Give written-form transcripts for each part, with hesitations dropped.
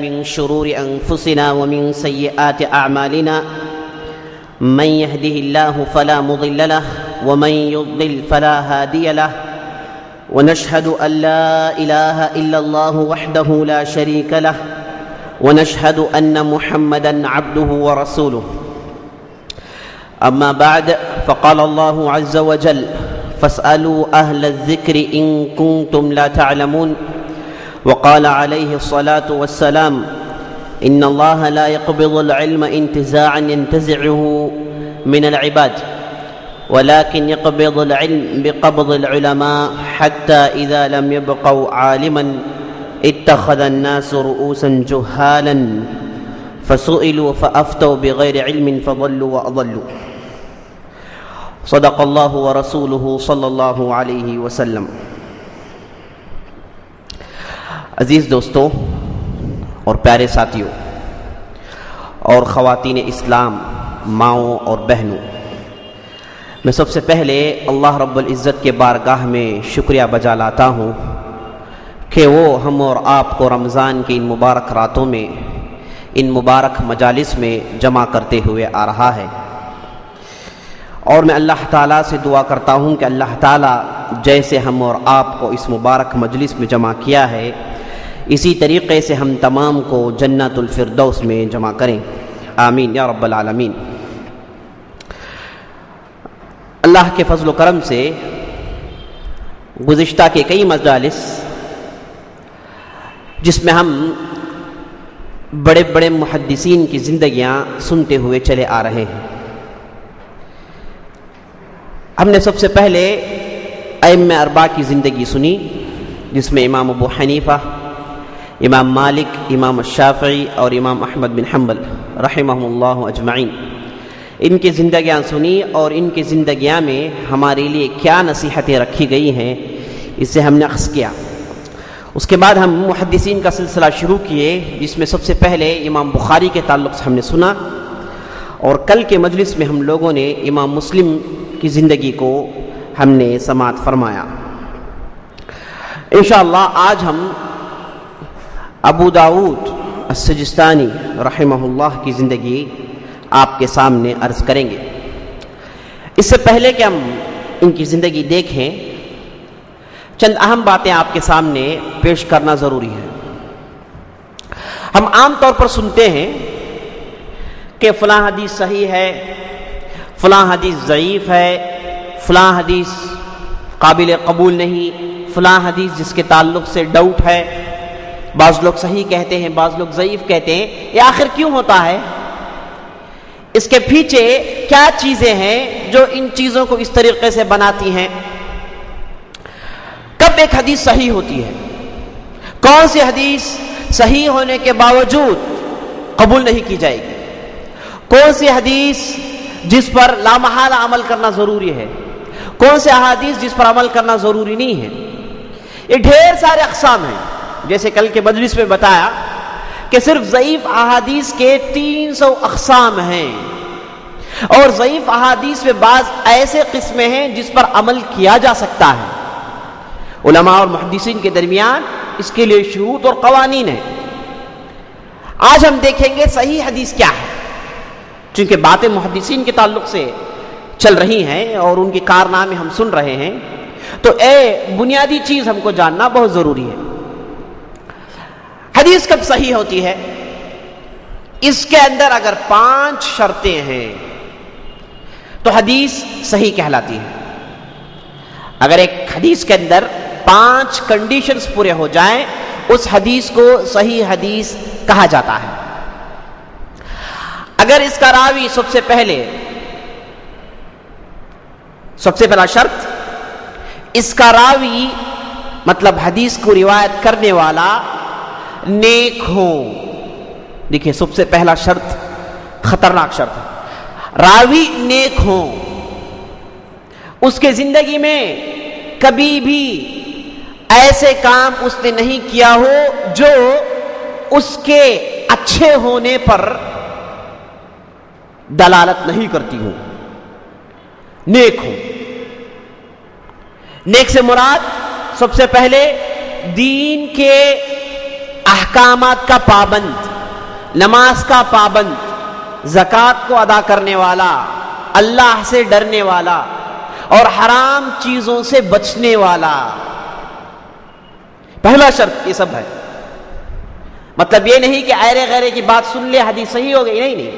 من شرور أنفسنا ومن سيئات أعمالنا من يهده الله فلا مضل له ومن يضلل فلا هادي له ونشهد أن لا إله إلا الله وحده لا شريك له ونشهد أن محمدا عبده ورسوله أما بعد فقال الله عز وجل فاسألوا أهل الذكر إن كنتم لا تعلمون وقال عليه الصلاة والسلام إن الله لا يقبض العلم انتزاعا ينتزعه من العباد ولكن يقبض العلم بقبض العلماء حتى إذا لم يبقوا عالما اتخذ الناس رؤوسا جهالا فسئلوا فأفتوا بغير علم فضلوا وأضلوا صدق الله ورسوله صلی اللہ علیہ وسلم۔ عزیز دوستوں اور پیارے ساتھیوں اور خواتین اسلام، ماؤں اور بہنوں، میں سب سے پہلے اللہ رب العزت کے بارگاہ میں شکریہ بجا لاتا ہوں کہ وہ ہم اور آپ کو رمضان کی ان مبارک راتوں میں، ان مبارک مجالس میں جمع کرتے ہوئے آ رہا ہے، اور میں اللہ تعالیٰ سے دعا کرتا ہوں کہ اللہ تعالیٰ جیسے ہم اور آپ کو اس مبارک مجلس میں جمع کیا ہے، اسی طریقے سے ہم تمام کو جنت الفردوس میں جمع کریں، آمین یا رب العالمین۔ اللہ کے فضل و کرم سے گزشتہ کے کئی مجالس جس میں ہم بڑے بڑے محدثین کی زندگیاں سنتے ہوئے چلے آ رہے ہیں، ہم نے سب سے پہلے ائمہ اربعہ کی زندگی سنی، جس میں امام ابو حنیفہ، امام مالک، امام الشافعی اور امام احمد بن حنبل رحمہم اللہ اجمعین، ان کی زندگیاں سنی اور ان کی زندگیاں میں ہمارے لیے کیا نصیحتیں رکھی گئی ہیں اسے ہم نے اخذ کیا۔ اس کے بعد ہم محدثین کا سلسلہ شروع کیے، جس میں سب سے پہلے امام بخاری کے تعلق سے ہم نے سنا، اور کل کے مجلس میں ہم لوگوں نے امام مسلم کی زندگی کو ہم نے سماعت فرمایا۔ انشاءاللہ آج ہم ابو داؤد السجستانی رحمہ اللہ کی زندگی آپ کے سامنے عرض کریں گے۔ اس سے پہلے کہ ہم ان کی زندگی دیکھیں، چند اہم باتیں آپ کے سامنے پیش کرنا ضروری ہے۔ ہم عام طور پر سنتے ہیں کہ فلاں حدیث صحیح ہے، فلاں حدیث ضعیف ہے، فلاں حدیث قابل قبول نہیں، فلاں حدیث جس کے تعلق سے ڈاؤٹ ہے، بعض لوگ صحیح کہتے ہیں، بعض لوگ ضعیف کہتے ہیں۔ یہ آخر کیوں ہوتا ہے؟ اس کے پیچھے کیا چیزیں ہیں جو ان چیزوں کو اس طریقے سے بناتی ہیں؟ کب ایک حدیث صحیح ہوتی ہے؟ کون سی حدیث صحیح ہونے کے باوجود قبول نہیں کی جائے گی؟ کون سی حدیث جس پر لامحالہ عمل کرنا ضروری ہے؟ کون سے احادیث جس پر عمل کرنا ضروری نہیں ہے؟ یہ ڈھیر سارے اقسام ہیں۔ جیسے کل کے مجلس میں بتایا کہ صرف ضعیف احادیث کے 300 اقسام ہیں، اور ضعیف احادیث میں بعض ایسے قسمیں ہیں جس پر عمل کیا جا سکتا ہے۔ علماء اور محدثین کے درمیان اس کے لیے شروط اور قوانین ہیں۔ آج ہم دیکھیں گے صحیح حدیث کیا ہے، چونکہ باتیں محدثین کے تعلق سے چل رہی ہیں اور ان کے کارنامے ہم سن رہے ہیں، تو بنیادی چیز ہم کو جاننا بہت ضروری ہے۔ حدیث کب صحیح ہوتی ہے؟ اس کے اندر اگر 5 شرطیں ہیں تو حدیث صحیح کہلاتی ہے۔ اگر ایک حدیث کے اندر 5 کنڈیشنز پورے ہو جائیں، اس حدیث کو صحیح حدیث کہا جاتا ہے۔ اگر اس کا راوی سب سے پہلا شرط، اس کا راوی مطلب حدیث کو روایت کرنے والا نیک ہو۔ دیکھیں، سب سے پہلا شرط خطرناک شرط ہے، راوی نیک ہو، اس کے زندگی میں کبھی بھی ایسے کام اس نے نہیں کیا ہو جو اس کے اچھے ہونے پر دلالت نہیں کرتی ہوں، نیک ہو۔ نیک سے مراد سب سے پہلے دین کے احکامات کا پابند، نماز کا پابند، زکوٰۃ کو ادا کرنے والا، اللہ سے ڈرنے والا اور حرام چیزوں سے بچنے والا. پہلا شرط یہ سب ہے. مطلب یہ نہیں کہ ایرے غیرے کی بات سن لے حدیث صحیح ہو گئی، نہیں،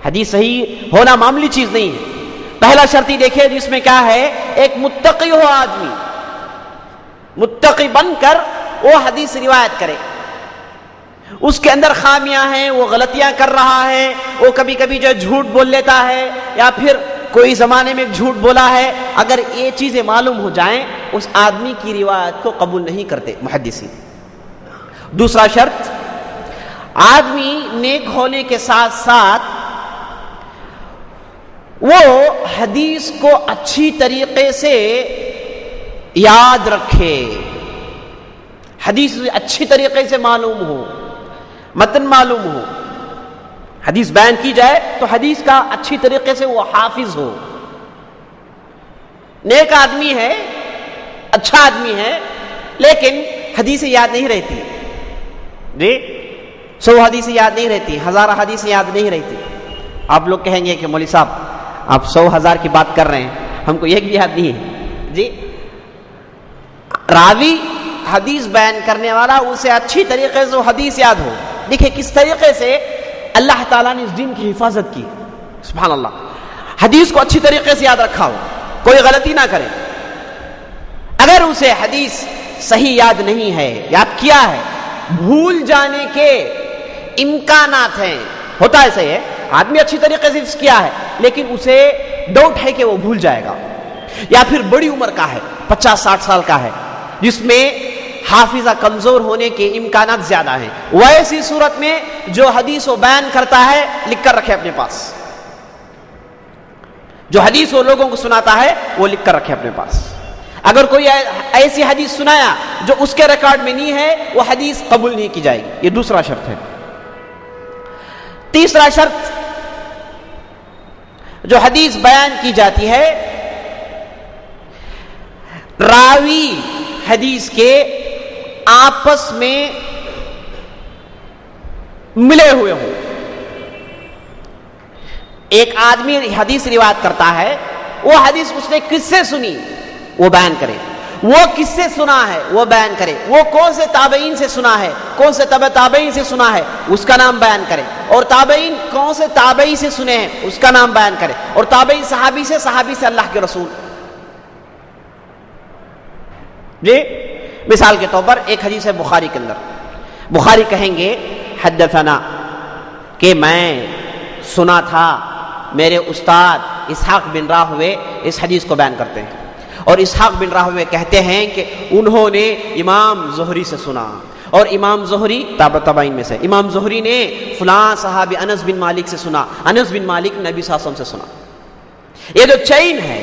حدیث صحیح ہونا معمولی چیز نہیں ہے. پہلا شرط ہی دیکھیے جس میں کیا ہے، ایک متقی ہو آدمی، متقی بن کر وہ حدیث روایت کرے. اس کے اندر خامیاں ہیں، وہ غلطیاں کر رہا ہے، وہ کبھی کبھی جو جھوٹ بول لیتا ہے یا پھر کوئی زمانے میں جھوٹ بولا ہے، اگر یہ چیزیں معلوم ہو جائیں اس آدمی کی روایت کو قبول نہیں کرتے محدثین. دوسرا شرط، آدمی نیک ہونے کے ساتھ ساتھ وہ حدیث کو اچھی طریقے سے یاد رکھے، حدیث اچھی طریقے سے معلوم ہو، متن معلوم ہو. حدیث بیان کی جائے تو حدیث کا اچھی طریقے سے وہ حافظ ہو. نیک آدمی ہے، اچھا آدمی ہے، لیکن حدیثیں یاد نہیں رہتی. جی 100 حدیثیں یاد نہیں رہتی، 1000 حدیثیں یاد نہیں رہتی. آپ لوگ کہیں گے کہ مولوی صاحب آپ 100,000 کی بات کر رہے ہیں، ہم کو ایک بھی یاد نہیں ہے. جی راوی حدیث بیان کرنے والا اسے اچھی طریقے سے حدیث یاد ہو. دیکھیں کس طریقے سے اللہ تعالیٰ نے اس دین کی حفاظت کی، سبحان اللہ. حدیث کو اچھی طریقے سے یاد رکھا ہو، کوئی غلطی نہ کرے. اگر اسے حدیث صحیح یاد نہیں ہے، یاد کیا ہے، بھول جانے کے امکانات ہیں. ہوتا ایسا ہے، آدمی اچھی طریقے سے کیا ہے لیکن اسے ڈاؤٹ ہے کہ وہ بھول جائے گا، یا پھر بڑی عمر کا ہے، 50-60 سال کا ہے، جس میں حافظہ کمزور ہونے کے امکانات زیادہ ہیں. ویسی صورت میں جو حدیث و بیان کرتا ہے لکھ کر رکھے اپنے پاس، جو حدیث وہ لوگوں کو سناتا ہے وہ لکھ کر رکھے اپنے پاس. اگر کوئی ایسی حدیث سنایا جو اس کے ریکارڈ میں نہیں ہے وہ حدیث قبول نہیں کی جائے گی. یہ دوسرا شرط ہے. تیسرا شرط، جو حدیث بیان کی جاتی ہے راوی حدیث کے آپس میں ملے ہوئے ہوں. ایک آدمی حدیث روایت کرتا ہے، وہ حدیث اس نے کس سے سنی وہ بیان کرے، وہ کس سے سنا ہے وہ بیان کرے، وہ کون سے تابعین سے سنا ہے، کون سے تبع تابعین سے سنا ہے اس کا نام بیان کرے، اور تابعین کون سے تابعی سے سنے ہیں اس کا نام بیان کرے، اور تابعی صحابی سے، صحابی سے اللہ کے رسول. جی مثال کے طور پر ایک حدیث ہے بخاری کے اندر، بخاری کہیں گے حدثنا کہ میں سنا تھا، میرے استاد اسحاق بن راہوے اس حدیث کو بیان کرتے ہیں، اور اسحاق بن راہوے کہتے ہیں کہ انہوں نے امام زہری سے سنا، اور امام زہری تابعین میں سے، امام زہری نے فلاں صحابی انس بن مالک سے سنا، انس بن مالک نبی صلی اللہ علیہ وسلم سے سنا. یہ جو چین ہے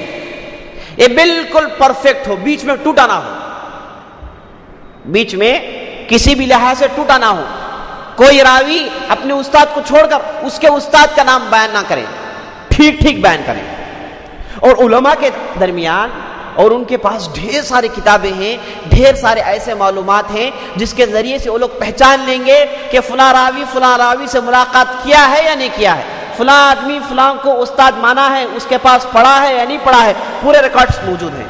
یہ بالکل پرفیکٹ ہو، بیچ میں ٹوٹا نہ ہو، بیچ میں کسی بھی لحاظ سے ٹوٹا نہ ہو. کوئی راوی اپنے استاد کو چھوڑ کر اس کے استاد کا نام بیان نہ کرے، ٹھیک ٹھیک بیان کریں. اور علماء کے درمیان اور ان کے پاس ڈھیر ساری کتابیں ہیں، ڈھیر سارے ایسے معلومات ہیں جس کے ذریعے سے وہ لوگ پہچان لیں گے کہ فلاں راوی سے ملاقات کیا ہے یا نہیں کیا ہے، فلاں آدمی فلاں کو استاد مانا ہے، اس کے پاس پڑھا ہے یا نہیں پڑھا ہے، پورے ریکارڈز موجود ہیں.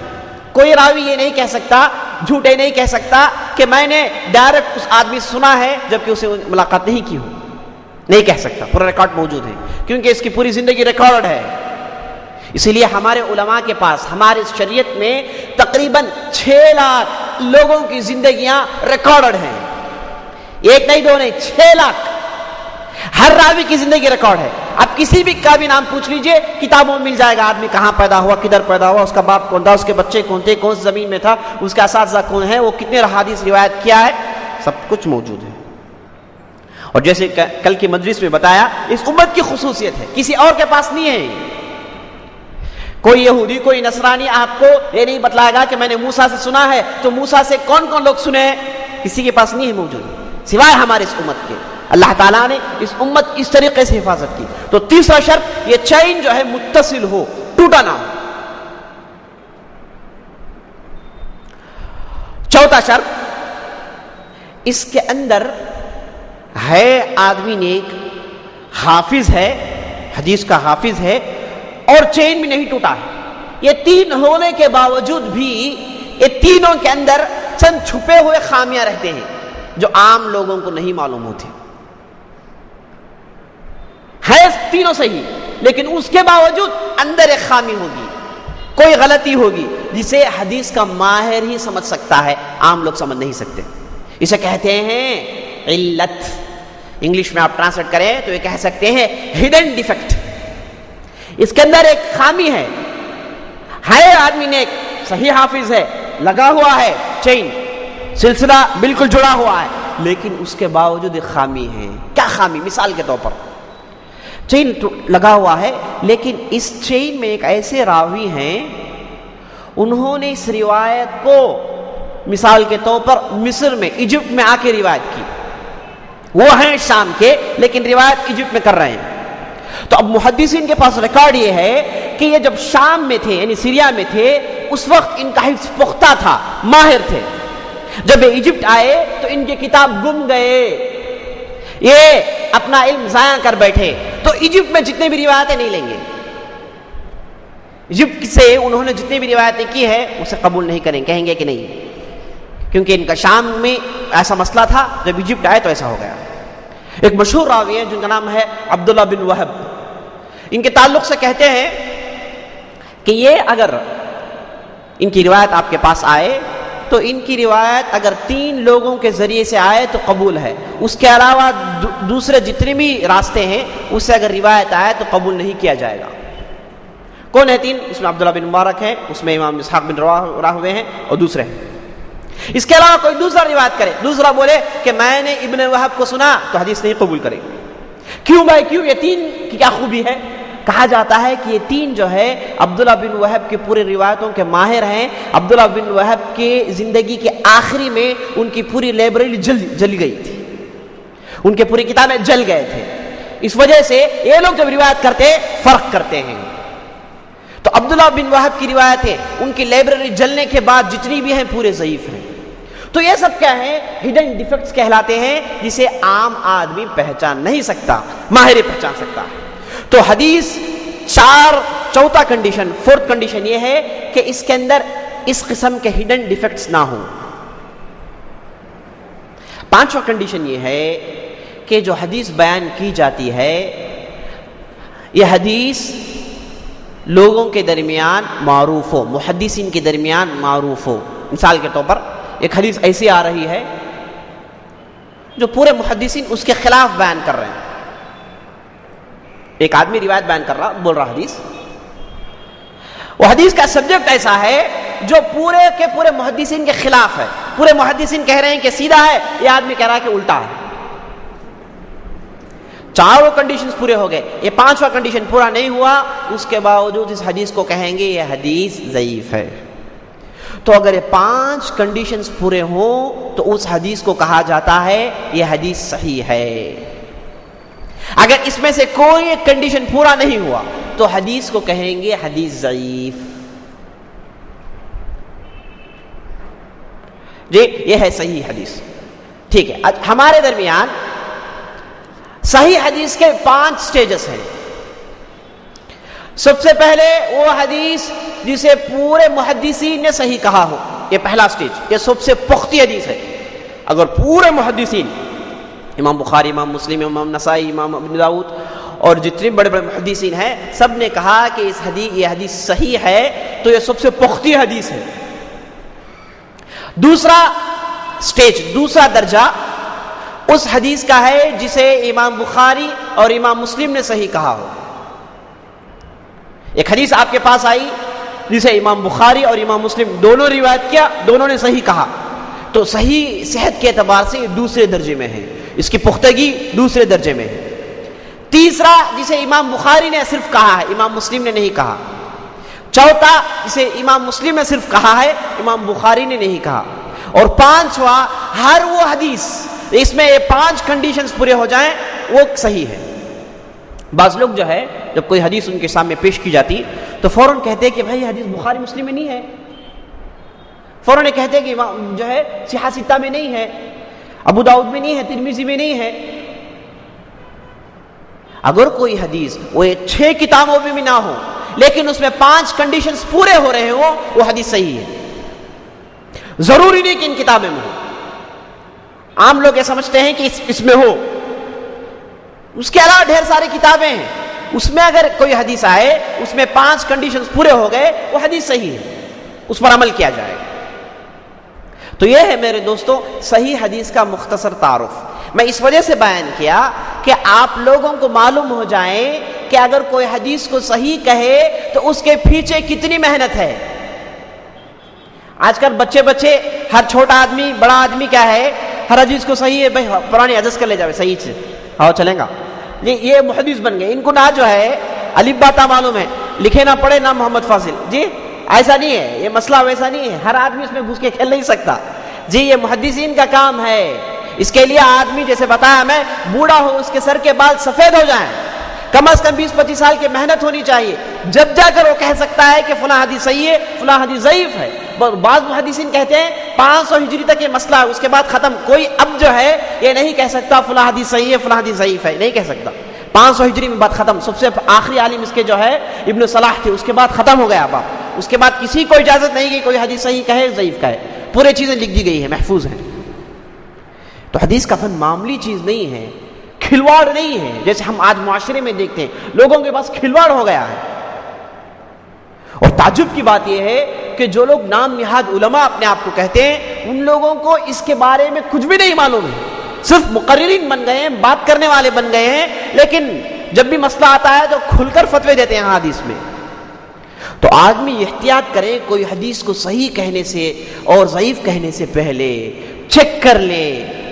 کوئی راوی یہ نہیں کہہ سکتا، جھوٹے نہیں کہہ سکتا کہ میں نے ڈائریکٹ اس آدمی سے سنا ہے جبکہ اسے ملاقات نہیں کی ہو، نہیں کہہ سکتا. پورا ریکارڈ موجود ہے کیونکہ اس کی پوری زندگی ریکارڈ ہے. اسی لیے ہمارے علماء کے پاس ہمارے شریعت میں تقریباً 6 لاکھ لوگوں کی زندگیاں ریکارڈ ہیں. ایک نہیں دو نہیں، 6 لاکھ. ہر راوی کی زندگی ریکارڈ ہے. آپ کسی بھی کا بھی نام پوچھ لیجئے، کتابوں میں مل جائے گا، آدمی کہاں پیدا ہوا، کدھر پیدا ہوا، اس کا باپ کون تھا، اس کے بچے کون تھے، کون سی زمین میں تھا، اس کا اساتذہ کون ہے، وہ کتنے حدیث روایت کیا ہے، سب کچھ موجود ہے. اور جیسے کل کی مجلس میں بتایا، اس امت کی خصوصیت ہے، کسی اور کے پاس نہیں ہے. کوئی یہودی کوئی نصرانی آپ کو یہ نہیں بتلائے گا کہ میں نے موسیٰ سے سنا ہے، تو موسیٰ سے کون کون لوگ سنے ہیں، کسی کے پاس نہیں ہے موجود سوائے ہمارے اس امت کے. اللہ تعالیٰ نے اس امت اس طریقے سے حفاظت کی. تو تیسرا شرط، یہ چین جو ہے متصل ہو، ٹوٹا نہ ہو. چوتھا شرط، اس کے اندر ہے آدمی نیک، حافظ ہے، حدیث کا حافظ ہے، اور چین بھی نہیں ٹوٹا ہے. یہ تین ہونے کے باوجود بھی یہ تینوں کے اندر چند چھپے ہوئے خامیاں رہتے ہیں جو عام لوگوں کو نہیں معلوم ہوتی. ہے تینوں صحیح، لیکن اس کے باوجود اندر ایک خامی ہوگی، کوئی غلطی ہوگی جسے حدیث کا ماہر ہی سمجھ سکتا ہے، عام لوگ سمجھ نہیں سکتے. اسے کہتے ہیں علت. انگلش میں آپ ٹرانسلیٹ کریں تو یہ کہہ سکتے ہیں ہڈن ڈیفیکٹ. اس کے اندر ایک خامی ہے آدمی نے ایک صحیح حافظ ہے، لگا ہوا ہے چین، سلسلہ بالکل جڑا ہوا ہے، لیکن اس کے باوجود ایک خامی ہے. کیا خامی؟ مثال کے طور پر چین لگا ہوا ہے، لیکن اس چین میں ایک ایسے راوی ہیں، انہوں نے اس روایت کو مثال کے طور پر مصر میں، ایجپٹ میں آ کے روایت کی. وہ ہیں شام کے، لیکن روایت ایجپٹ میں کر رہے ہیں. تو اب محدثین کے پاس ریکارڈ یہ ہے کہ یہ جب شام میں تھے، یعنی سیریا میں تھے، اس وقت ان کا حفظ پختہ تھا، ماہر تھے. جب یہ ایجپٹ آئے تو ان کی کتاب گم گئے، یہ اپنا علم ضائع کر بیٹھے. تو ایجپٹ میں جتنے بھی روایتیں نہیں لیں گے، ایجپٹ سے انہوں نے جتنی بھی روایتیں کی ہے اسے قبول نہیں کریں، کہیں گے کہ نہیں، کیونکہ ان کا شام میں ایسا مسئلہ تھا، جب ایجپٹ آئے تو ایسا ہو گیا. ایک مشہور راوی ہے جن کا نام ہے عبداللہ بن وہب. ان کے تعلق سے کہتے ہیں کہ یہ اگر ان کی روایت آپ کے پاس آئے تو ان کی روایت اگر 3 لوگوں کے ذریعے سے آئے تو قبول ہے، اس کے علاوہ دوسرے جتنے بھی راستے ہیں اس سے اگر روایت آئے تو قبول نہیں کیا جائے گا. کون ہے 3؟ اس میں عبداللہ بن مبارک ہے، اس میں امام اسحاق بن راہوے ہیں، اور دوسرے ہیں. اس کے علاوہ کوئی دوسرا روایت کرے، دوسرا بولے کہ میں نے ابن وہب کو سنا، تو حدیث نہیں قبول کرے. کیوں بھائی کیوں؟ یہ 3 کی کیا خوبی ہے؟ کہا جاتا ہے کہ یہ 3 جو ہے عبداللہ بن وہب کے پورے روایتوں کے ماہر ہیں. عبداللہ بن وہب کے زندگی کے آخری میں ان کی پوری لائبریری جل گئی تھی، ان کے پوری کتابیں جل گئے تھے. اس وجہ سے یہ لوگ جب روایت کرتے فرق کرتے ہیں. تو عبداللہ بن وہب کی روایتیں ان کی لائبریری جلنے کے بعد جتنی بھی ہیں پورے ضعیف ہیں. تو یہ سب کیا ہے؟ ہڈن ڈیفیکٹس کہلاتے ہیں، جسے عام آدمی پہچان نہیں سکتا، ماہر پہچان سکتا ہے. تو حدیث چوتھا کنڈیشن، 4th کنڈیشن یہ ہے کہ اس کے اندر اس قسم کے ہڈن ڈیفیکٹس نہ ہوں. 5واں کنڈیشن یہ ہے کہ جو حدیث بیان کی جاتی ہے یہ حدیث لوگوں کے درمیان معروف ہو، محدثین کے درمیان معروف ہو. مثال کے طور پر ایک حدیث ایسی آ رہی ہے جو پورے محدثین اس کے خلاف بیان کر رہے ہیں. ایک آدمی روایت بیان کر رہا، بول رہا حدیث، وہ حدیث کا سبجیکٹ ایسا ہے جو پورے کے پورے محدثین کے خلاف ہے. پورے محدثین کہہ رہے ہیں کہ سیدھا ہے، یہ آدمی کہہ رہا ہے کہ الٹا ہے. 4 کنڈیشنز پورے ہو گئے، یہ 5واں کنڈیشن پورا نہیں ہوا، اس کے باوجود اس حدیث کو کہیں گے یہ حدیث ضعیف ہے. تو اگر یہ 5 کنڈیشنز پورے ہوں تو اس حدیث کو کہا جاتا ہے یہ حدیث صحیح ہے. اگر اس میں سے کوئی ایک کنڈیشن پورا نہیں ہوا تو حدیث کو کہیں گے حدیث ضعیف. جی یہ ہے صحیح حدیث. ٹھیک ہے، ہمارے درمیان صحیح حدیث کے 5 سٹیجز ہیں. سب سے پہلے وہ حدیث جسے پورے محدثین نے صحیح کہا ہو، یہ پہلا سٹیج، یہ سب سے پختی حدیث ہے. اگر پورے محدثین، امام بخاری، امام مسلم، امام نسائی، امام ابن داؤد اور جتنے بڑے بڑے محدثین ہیں، سب نے کہا کہ یہ حدیث صحیح ہے، تو یہ سب سے پختی حدیث ہے. دوسرا سٹیج، دوسرا درجہ اس حدیث کا ہے جسے امام بخاری اور امام مسلم نے صحیح کہا ہو. ایک حدیث آپ کے پاس آئی جسے امام بخاری اور امام مسلم دونوں روایت کیا، دونوں نے صحیح کہا، تو صحیح صحت کے اعتبار سے یہ دوسرے درجے میں ہے، اس کی پختگی دوسرے درجے میں ہے. تیسرا جسے امام بخاری نے صرف کہا ہے، امام مسلم نے نہیں کہا. چوتھا جسے امام مسلم نے صرف کہا ہے، امام بخاری نے نہیں کہا. اور 5واں ہر وہ حدیث اس میں یہ 5 کنڈیشنز پورے ہو جائیں وہ صحیح ہے. بعض لوگ جو ہے جب کوئی حدیث ان کے سامنے پیش کی جاتی تو فوراً کہتے کہ بھائی حدیث بخاری مسلم میں نہیں ہے، فوراً کہتے کہ جو ہے صحیح ستہ میں نہیں ہے. ابو داؤد میں نہیں ہے، ترمذی میں نہیں ہے۔ اگر کوئی حدیث وہ 6 کتابوں میں بھی نہ ہو لیکن اس میں 5 کنڈیشنز پورے ہو رہے ہوں، وہ حدیث صحیح ہے۔ ضروری نہیں کہ ان کتابیں میں ہو، عام لوگ یہ سمجھتے ہیں کہ اس میں ہو، اس کے علاوہ ڈھیر ساری کتابیں ہیں، اس میں اگر کوئی حدیث آئے اس میں 5 کنڈیشنز پورے ہو گئے، وہ حدیث صحیح ہے، اس پر عمل کیا جائے گا۔ تو یہ ہے میرے دوستوں صحیح حدیث کا مختصر تعارف۔ میں اس وجہ سے بیان کیا کہ آپ لوگوں کو معلوم ہو جائے کہ اگر کوئی حدیث کو صحیح کہے تو اس کے پیچھے کتنی محنت ہے۔ آج کل بچے ہر چھوٹا آدمی بڑا آدمی کیا ہے، ہر حدیث کو صحیح ہے بھائی پرانی ایڈجسٹ کر لے جائے، صحیح سے ہاں چلیں گا، یہ محدث بن گئے۔ ان کو نہ جو ہے الف با تا معلوم ہے، لکھے نہ پڑھے نہ محمد فاضل جی، ایسا نہیں ہے، یہ مسئلہ ویسا نہیں ہے، ہر آدمی اس میں گھس کے کھیل نہیں سکتا جی، یہ محدثین کا کام ہے۔ اس کے لیے آدمی جیسے بتایا میں بوڑھا ہو اس کے سر کے بال سفید ہو جائیں، کم از کم 20-25 سال کی محنت ہونی چاہیے، جب جا کر وہ کہہ سکتا ہے کہ فلاں حدیث صحیح ہے فلاں حدیث ضعیف ہے۔ بعض محدثین کہتے ہیں 500 ہجری تک یہ مسئلہ ہے، اس کے بعد ختم، کوئی اب جو ہے یہ نہیں کہہ سکتا فلاں حدیث صحیح ہے فلاں حدیث ضعیف ہے، نہیں کہہ سکتا۔ 500 ہجری میں بات ختم۔ سب سے آخری عالم اس کے جو ہے ابن صلاح تھے، اس کے بعد ختم ہو گیا بات، اس کے بعد کسی کو اجازت نہیں کہ کوئی حدیث صحیح کہے ضعیف کہے، پورے چیزیں لکھ دی گئی ہیں، محفوظ ہیں۔ تو حدیث کا فن معمولی چیز نہیں ہے، کھلواڑ نہیں ہے، جیسے ہم آج معاشرے میں دیکھتے ہیں لوگوں کے پاس کھلواڑ ہو گیا ہے۔ اور تعجب کی بات یہ ہے کہ جو لوگ نام نہاد علماء اپنے آپ کو کہتے ہیں، ان لوگوں کو اس کے بارے میں کچھ بھی نہیں معلوم ہے، صرف مقررین بن گئے ہیں، بات کرنے والے بن گئے ہیں، لیکن جب بھی مسئلہ آتا ہے تو کھل کر فتوے دیتے ہیں حدیث میں۔ تو آدمی احتیاط کرے، کوئی حدیث کو صحیح کہنے سے اور ضعیف کہنے سے پہلے چیک کر لے،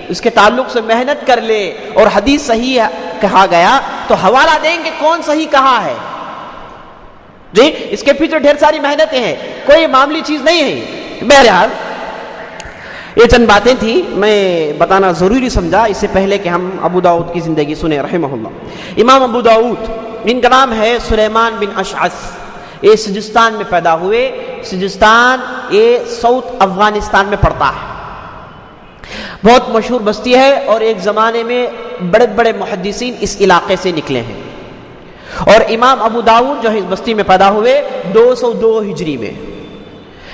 اس کے تعلق سے محنت کر لے، اور حدیث صحیح کہا گیا تو حوالہ دیں کہ کون صحیح کہا ہے جی، اس کے پیچھے ڈھیر ساری محنتیں ہیں، کوئی معمولی چیز نہیں ہے۔ بہرحال یہ چند باتیں تھی میں بتانا ضروری سمجھا، اس سے پہلے کہ ہم ابو داؤد کی زندگی سنیں رحمہ اللہ۔ امام ابو داؤد ان کا نام ہے سلیمان بن اشعث، یہ سجستان میں پیدا ہوئے، سجستان یہ ساؤتھ افغانستان میں پڑتا ہے، بہت مشہور بستی ہے، اور ایک زمانے میں بڑے بڑے محدثین اس علاقے سے نکلے ہیں۔ اور امام ابو داؤد جو ہے اس بستی میں پیدا ہوئے 202 ہجری میں۔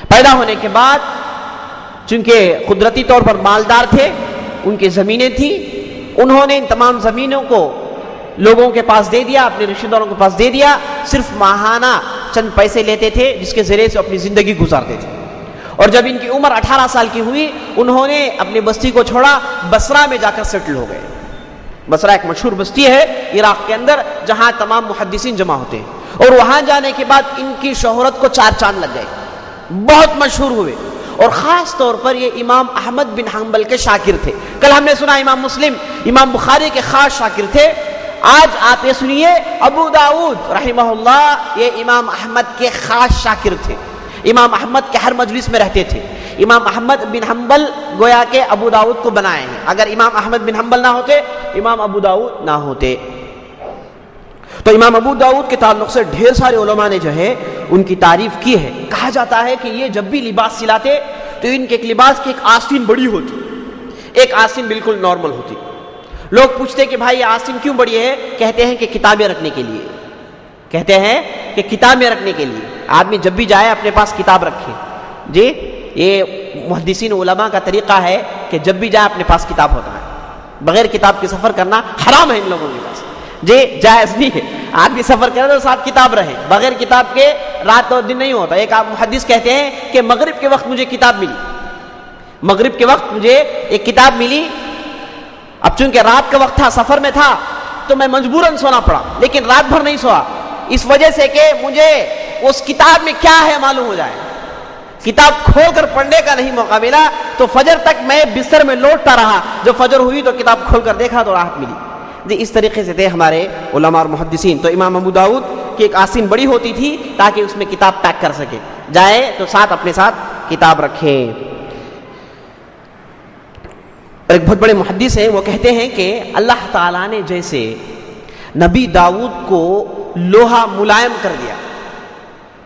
پیدا ہونے کے بعد چونکہ قدرتی طور پر مالدار تھے، ان کی زمینیں تھیں، انہوں نے ان تمام زمینوں کو لوگوں کے پاس دے دیا، اپنے رشتہ داروں کے پاس دے دیا، صرف ماہانہ چند پیسے لیتے تھے جس کے ذریعے سے اپنی زندگی گزارتے تھے۔ اور جب ان کی عمر 18 سال کی ہوئی، انہوں نے اپنی بستی کو چھوڑا، بصرہ میں جا کر سیٹل ہو گئے۔ بصرہ ایک مشہور بستی ہے عراق کے اندر جہاں تمام محدثین جمع ہوتے ہیں، اور وہاں جانے کے بعد ان کی شہرت کو 4 چاند لگ گئے، بہت مشہور ہوئے، اور خاص طور پر یہ امام احمد بن حنبل کے شاگرد تھے۔ کل ہم نے سنا امام مسلم، امام بخاری کے خاص شاگرد تھے، آج آپ یہ سنیے ابو داؤد رحمہ اللہ یہ امام احمد کے خاص شاگرد تھے، امام احمد کے ہر مجلس میں رہتے تھے۔ امام احمد بن حنبل گویا کہ ابو داؤد کو بنائے ہیں، اگر امام احمد بن حنبل نہ ہوتے امام ابو داؤد نہ ہوتے۔ تو امام ابو داؤد کے تعلق سے ڈھیر سارے علماء نے جو ہے ان کی تعریف کی ہے۔ کہا جاتا ہے کہ یہ جب بھی لباس سلاتے تو ان کے ایک لباس کی ایک آستین بڑی ہوتی، ایک آستین بالکل نارمل ہوتی۔ لوگ پوچھتے کہ بھائی یہ آستین کیوں بڑی ہے؟ کہتے ہیں کہ کتابیں رکھنے کے لیے، کہتے ہیں کہ کتابیں رکھنے کے لیے، آدمی جب بھی جائے اپنے پاس کتاب رکھے جی۔ یہ محدثین علماء کا طریقہ ہے کہ جب بھی جائے اپنے پاس کتاب ہوتا ہے، بغیر کتاب کے سفر کرنا حرام ہے ان لوگوں کے پاس جی، جائز نہیں ہے۔ آدمی سفر کرے تو ساتھ کتاب رہے، بغیر کتاب کے رات اور دن نہیں ہوتا۔ ایک آپ محدث کہتے ہیں کہ مغرب کے وقت مجھے کتاب ملی، مغرب کے وقت مجھے ایک کتاب ملی، اب چونکہ رات کا وقت تھا، سفر میں تھا، تو میں مجبوراً سونا پڑا، لیکن رات بھر نہیں سوا، اس وجہ سے کہ مجھے اس کتاب میں کیا ہے معلوم ہو جائے۔ کتاب کھول کر پڑھنے کا نہیں موقع ملا، تو فجر تک میں بستر میں لوٹتا رہا، جب فجر ہوئی تو کتاب کھول کر دیکھا تو راحت ملی جی۔ اس طریقے سے تھے ہمارے علماء اور محدثین۔ تو امام ابو داؤد کی ایک آستین بڑی ہوتی تھی تاکہ اس میں کتاب پیک کر سکے، جائے تو ساتھ اپنے ساتھ کتاب رکھے۔ ایک بہت بڑے محدث ہیں، وہ کہتے ہیں کہ اللہ تعالیٰ نے جیسے نبی داؤد کو لوہا ملائم کر دیا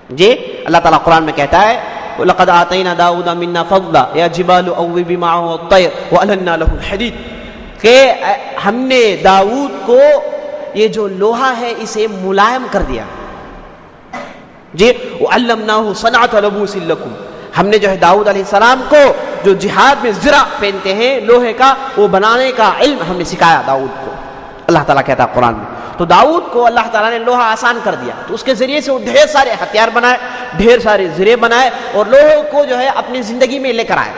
جی، اللہ تعالیٰ قرآن میں کہتا ہے لقد آتینا داؤد منا فضلا یا جبال اوبی معه الطیر وَأَلَنَّا لَهُ الْحَدِيدَ، کہ ہم نے داؤد کو یہ جو لوہا ہے اسے ملائم کر دیا جی. وَعَلَّمْنَاهُ صَنْعَةَ لَبُوسٍ لَكُمْ، ہم نے جو ہے داؤد علیہ السلام کو جو جہاد میں زرع پہنتے ہیں لوہے کا وہ بنانے کا علم ہم نے سکھایا داؤد کو. اللہ تعالیٰ کہتا ہے قرآن میں. تو داؤد کو اللہ تعالیٰ نے لوہا آسان کر دیا، تو اس کے ذریعے سے وہ ڈھیر سارے ہتھیار بنائے، ڈھیر سارے زرے بنائے اور لوہے کو جو ہے اپنی زندگی میں لے کر آئے.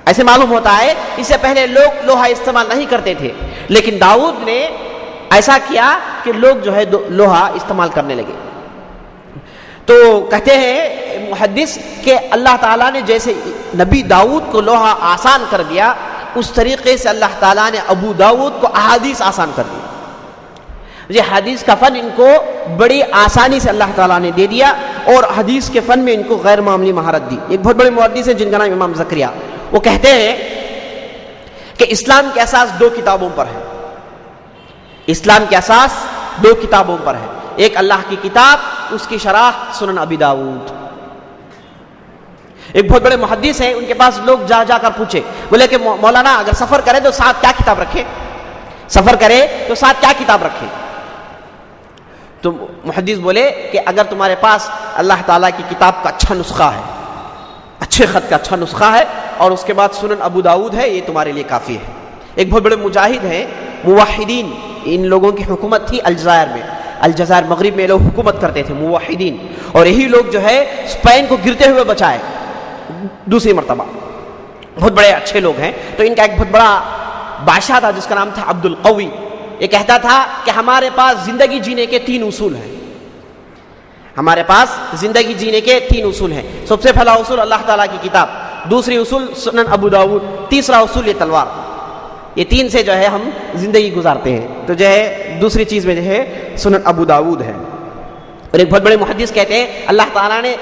ایسے معلوم ہوتا ہے اس سے پہلے لوگ لوہا استعمال نہیں کرتے تھے، لیکن داؤد نے ایسا کیا کہ لوگ جو ہے لوہا استعمال کرنے لگے. تو کہتے ہیں محدث کہ اللہ تعالیٰ نے جیسے نبی داؤد کو لوہا آسان کر دیا، اس طریقے سے اللہ تعالیٰ نے ابو داؤد کو احادیث آسان کر دی. یہ حدیث کا فن ان کو بڑی آسانی سے اللہ تعالیٰ نے دے دیا، اور حدیث کے فن میں ان کو غیر معمولی مہارت دی. ایک بہت بڑے محدث ہیں جن کا نام امام زکریا، وہ کہتے ہیں کہ اسلام کے اساس 2 کتابوں پر ہے. اسلام کے اساس 2 کتابوں پر ہے. ایک اللہ کی کتاب، اس کی شرح سنن ابی داؤد. ایک بہت بڑے محدث ہیں، ان کے پاس لوگ جا جا کر پوچھے، بولے کہ مولانا اگر سفر کرے تو ساتھ کیا کتاب رکھے؟ سفر کرے تو ساتھ کیا کتاب رکھے؟ تو محدث بولے کہ اگر تمہارے پاس اللہ تعالیٰ کی کتاب کا اچھا نسخہ ہے، اچھے خط کا اچھا نسخہ ہے، اور اس کے بعد سنن ابو داؤد ہے، یہ تمہارے لیے کافی ہے. ایک بہت بڑے مجاہد ہیں موحدین، ان لوگوں کی حکومت تھی الجزائر میں. الجزائر مغرب میں لوگ حکومت کرتے تھے موحدین، اور یہی لوگ جو ہے اسپین کو گرتے ہوئے بچائے دوسری مرتبہ. بہت بڑے اچھے لوگ ہیں. تو ان کا ایک بہت بڑا بادشاہ تھا جس کا نام تھا عبد القوی. یہ کہتا تھا کہ ہمارے پاس زندگی جینے کے 3 اصول ہیں. ہمارے پاس زندگی جینے کے 3 اصول ہیں. سب سے پہلا اصول اللہ تعالیٰ کی کتاب، دوسری اصول سنن ابو داؤد، تیسرا اصول یہ تلوار. یہ 3 سے جو ہے ہم زندگی گزارتے ہیں. تو جو ہے دوسری چیز میں جو ہے سنن ابو داؤد ہے. اور ایک بہت بڑے محدث کہتے ہیں اللہ تعالیٰ نے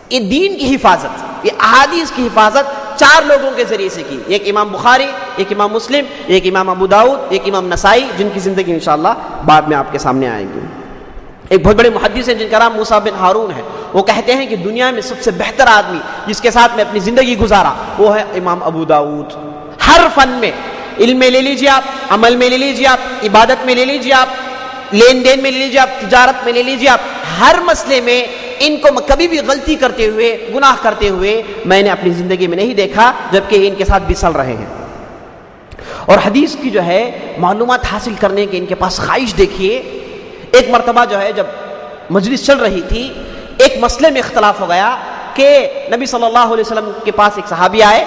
یہ دین کی حفاظت، یہ احادیث کی حفاظت 4 لوگوں کے ذریعے سے کی. ایک امام بخاری، ایک امام مسلم، ایک امام ابو داؤد، ایک امام نسائی، جن کی زندگی انشاءاللہ بعد میں آپ کے سامنے آئے گی. ایک بہت بڑے محدث ہیں جن کا نام موسیٰ بن ہارون ہے. وہ کہتے ہیں کہ دنیا میں سب سے بہتر آدمی جس کے ساتھ میں اپنی زندگی گزارا وہ ہے امام ابو داؤد. ہر فن میں، علم میں لے لیجیے آپ، عمل میں لے لیجیے آپ، عبادت میں لے لیجیے آپ، لین دین میں لے لیجیے آپ، تجارت میں لے لیجیے آپ، ہر مسئلے میں ان کو کبھی بھی غلطی کرتے ہوئے، گناہ کرتے ہوئے میں نے اپنی زندگی میں نہیں دیکھا، جبکہ ان کے ساتھ بھی چل رہے ہیں. اور حدیث کی جو ہے معلومات حاصل کرنے کے ان کے پاس خواہش دیکھیے. ایک مرتبہ جو ہے جب مجلس چل رہی تھی، ایک مسئلے میں اختلاف ہو گیا کہ نبی صلی اللہ علیہ وسلم کے پاس ایک صحابی آئے،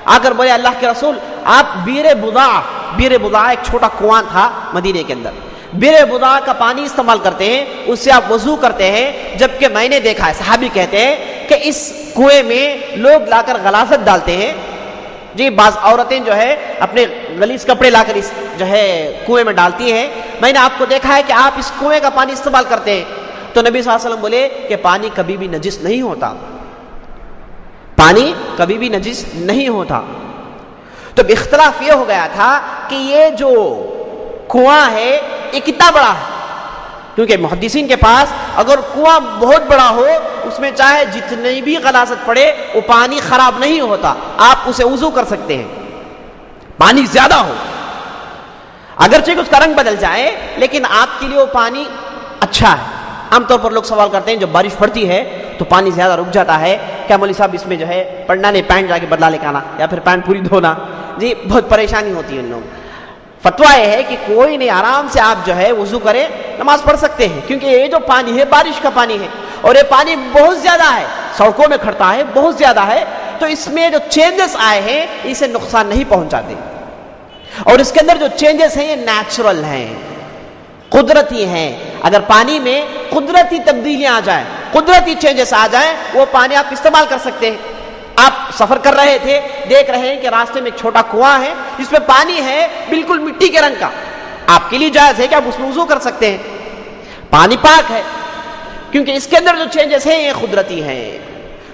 آ کر بولے اللہ کے رسول آپ بیر بضاع ایک چھوٹا کنواں تھا مدینے کے اندر، بیر بضاع کا پانی استعمال کرتے ہیں، اس سے آپ وضو کرتے ہیں، جبکہ میں نے دیکھا ہے، صحابی کہتے ہیں کہ اس کنویں میں لوگ لا کر غلاظت ڈالتے ہیں. جی بعض عورتیں جو ہے اپنے غلیظ کپڑے لا کر اس جو ہے کنویں میں ڈالتی ہیں، میں نے آپ کو دیکھا ہے کہ آپ اس کنویں کا پانی استعمال کرتے ہیں. تو نبی صلی اللہ علیہ وسلم بولے کہ پانی کبھی بھی نجس نہیں ہوتا، پانی کبھی بھی نجس نہیں ہوتا. تو اختلاف یہ ہو گیا تھا کہ یہ جو کنواں ہے یہ کتنا بڑا ہے، کیونکہ محدثین کے پاس اگر کنواں بہت بڑا ہو اس میں چاہے جتنی بھی غلاظت پڑے وہ پانی خراب نہیں ہوتا، آپ اسے وضو کر سکتے ہیں. پانی زیادہ ہو اگرچہ اس کا رنگ بدل جائے لیکن آپ کے لیے وہ پانی اچھا ہے. عام طور پر لوگ سوال کرتے ہیں جب بارش پڑتی ہے تو پانی زیادہ رک جاتا ہے، کیا مولوی صاحب اس میں جو ہے پڑھنا نہیں، پینٹ جا کے بدلا لے کے آنا یا پھر پینٹ پوری دھونا؟ جی بہت پریشانی ہوتی ہے ان لوگوں. فتویٰ یہ ہے کہ کوئی نہیں، آرام سے آپ جو ہے وضو کریں، نماز پڑھ سکتے ہیں، کیونکہ یہ جو پانی ہے بارش کا پانی ہے اور یہ پانی بہت زیادہ ہے، سڑکوں میں کھڑتا ہے، بہت زیادہ ہے. تو اس میں جو چینجز آئے ہیں اسے نقصان نہیں پہنچاتے، اور اس کے اندر جو چینجز ہیں یہ نیچرل ہیں، قدرتی ہیں. اگر پانی میں قدرتی تبدیلیاں آ جائیں، قدرتی چینجز آ جائیں، وہ پانی آپ استعمال کر سکتے ہیں. آپ سفر کر رہے تھے، دیکھ رہے ہیں کہ راستے میں ایک چھوٹا کنواں ہے جس میں پانی ہے بالکل مٹی کے رنگ کا، آپ کے لیے جائز ہے کہ آپ اس میں وضو کر سکتے ہیں، پانی پاک ہے، کیونکہ اس کے اندر جو چینجز ہیں یہ قدرتی ہیں.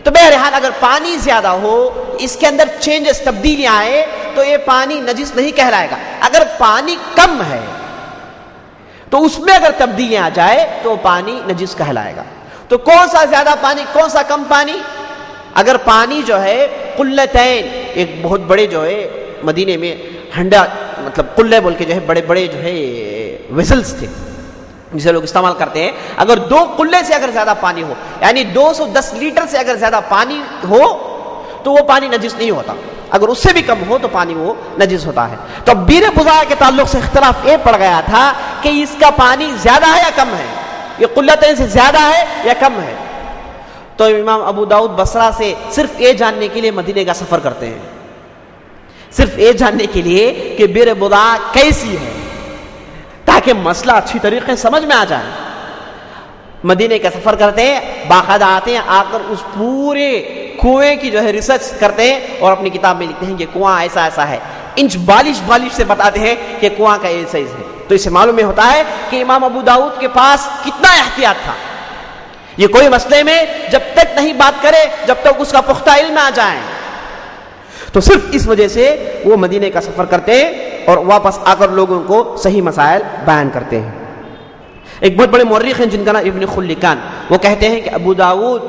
تو بہرحال اگر پانی زیادہ ہو، اس کے اندر چینجز تبدیلیاں آئے تو یہ پانی نجس نہیں کہلائے گا. اگر پانی کم ہے تو اس میں اگر تبدیلیاں آ جائے تو پانی نجس کہلائے گا. تو کون سا زیادہ پانی کون سا کم پانی؟ اگر پانی جو ہے قلتین، ایک بہت بڑے جو ہے مدینے میں ہنڈا مطلب قلے بول کے جو ہے بڑے بڑے جو ہے ویسلز تھے جسے لوگ استعمال کرتے ہیں، اگر 2 قلے سے اگر زیادہ پانی ہو یعنی 210 لیٹر سے اگر زیادہ پانی ہو تو وہ پانی نجس نہیں ہوتا، اگر اس سے بھی کم ہو تو پانی وہ نجس ہوتا ہے۔ تو بیر بضاع کے تعلق سے اختلاف یہ پڑ گیا تھا کہ اس کا پانی زیادہ ہے یا کم ہے، یہ قلتین سے زیادہ ہے یا کم ہے۔ تو امام ابو داؤد بصرہ سے صرف یہ جاننے کے لیے مدینے کا سفر کرتے ہیں، صرف یہ جاننے کے لیے کہ بیر بضاع کیسی ہے تاکہ مسئلہ اچھی طریقے سمجھ میں آ جائے۔ مدینے کا سفر کرتے ہیں، باقاعدہ آتے ہیں، آ کر اس پورے کنویں کی جو ہے ریسرچ کرتے ہیں اور اپنی کتاب میں لکھتے ہیں کہ کنواں ایسا ایسا ہے، انچ بالش سے بتاتے ہیں کہ کنواں کا یہ سائز ہے۔ تو اس سے معلوم یہ ہوتا ہے کہ امام ابو داؤد کے پاس کتنا احتیاط تھا۔ یہ کوئی مسئلے میں جب تک نہیں بات کرے جب تک اس کا پختہ علم آ جائے، تو صرف اس وجہ سے وہ مدینے کا سفر کرتے ہیں اور واپس آ کر لوگوں کو صحیح مسائل بیان کرتے ہیں۔ ایک بہت بڑے مورخ ہیں جن کا نام ابن خلکان، وہ کہتے ہیں کہ ابو داؤد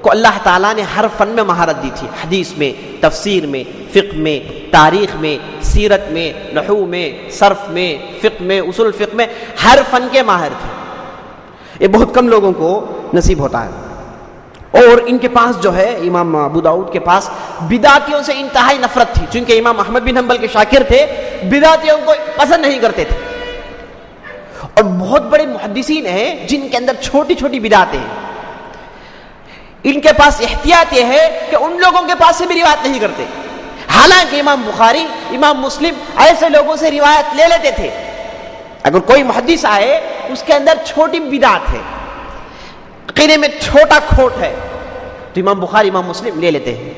کو اللہ تعالیٰ نے ہر فن میں مہارت دی تھی، حدیث میں، تفسیر میں، فقہ میں، تاریخ میں، سیرت میں، نحو میں، صرف میں، فقہ میں، اصول الفقہ میں، ہر فن کے ماہر تھے۔ یہ بہت کم لوگوں کو نصیب ہوتا ہے۔ اور ان کے پاس جو ہے امام ابو داؤد کے پاس بدعتیوں سے انتہائی نفرت تھی، چونکہ امام احمد بن حنبل کے شاگرد تھے، بدعتیوں کو پسند نہیں کرتے تھے۔ اور بہت بڑے محدثین ہیں جن کے اندر چھوٹی چھوٹی بدعتیں ہیں، ان کے پاس احتیاط یہ ہے کہ ان لوگوں کے پاس سے بھی روایت نہیں کرتے، حالانکہ امام بخاری، امام مسلم ایسے لوگوں سے روایت لے لیتے تھے۔ اگر کوئی محدث آئے اس کے اندر چھوٹی بدعت ہے، عقیدے میں چھوٹا کھوٹ ہے، تو امام بخاری امام مسلم لے لیتے ہیں۔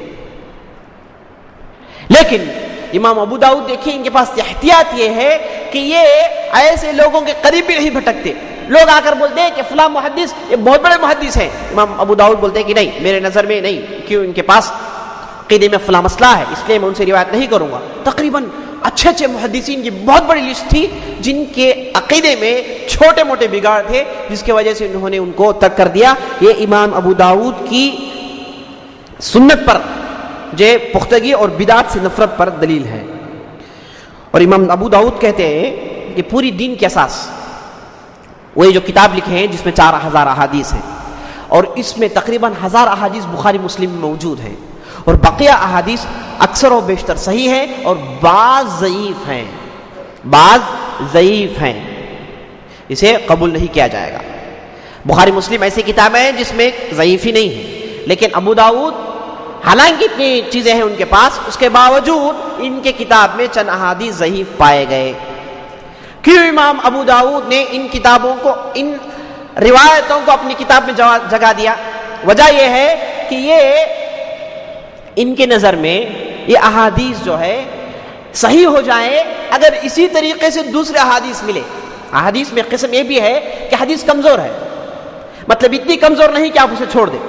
لیکن امام ابو داؤد دیکھیں ان کے پاس احتیاط یہ ہے کہ یہ ایسے لوگوں کے قریب بھی نہیں بھٹکتے۔ لوگ آ کر بولتے ہیں کہ فلاں محدث یہ بہت بڑے محدث ہیں، امام ابو داؤد بولتے ہیں کہ نہیں، میرے نظر میں نہیں، کیوں ان کے پاس عقیدے میں فلاں مسئلہ ہے اس لیے میں ان سے روایت نہیں کروں گا۔ تقریباً اچھے اچھے محدثین کی بہت بڑی لسٹ تھی جن کے عقیدے میں چھوٹے موٹے بگاڑ تھے، جس کی وجہ سے انہوں نے ان کو ترک کر دیا۔ یہ امام ابو داؤد کی سنت پر جو پختگی اور بدعت سے نفرت پر دلیل ہے۔ اور امام ابو داؤد کہتے ہیں کہ پوری دین کے اساس وہی جو کتاب لکھے ہیں جس میں 4000 احادیث ہیں، اور اس میں تقریباً 1000 احادیث بخاری مسلم میں موجود ہیں، اور بقیہ احادیث اکثر و بیشتر صحیح ہیں اور بعض ضعیف ہیں، اسے قبول نہیں کیا جائے گا۔ بخاری مسلم ایسی کتابیں ہیں جس میں ضعیف ہی نہیں ہے، لیکن ابو داؤد حالانکہ اتنی چیزیں ہیں ان کے پاس، اس کے باوجود ان کے کتاب میں چند احادیث ضعیف پائے گئے۔ کیوں امام ابو داؤد نے ان کتابوں کو، ان روایتوں کو اپنی کتاب میں جگہ دیا؟ وجہ یہ ہے کہ یہ ان کے نظر میں یہ احادیث جو ہے صحیح ہو جائیں اگر اسی طریقے سے دوسرے احادیث ملے۔ احادیث میں قسم یہ بھی ہے کہ حدیث کمزور ہے، مطلب اتنی کمزور نہیں کہ آپ اسے چھوڑ دیں،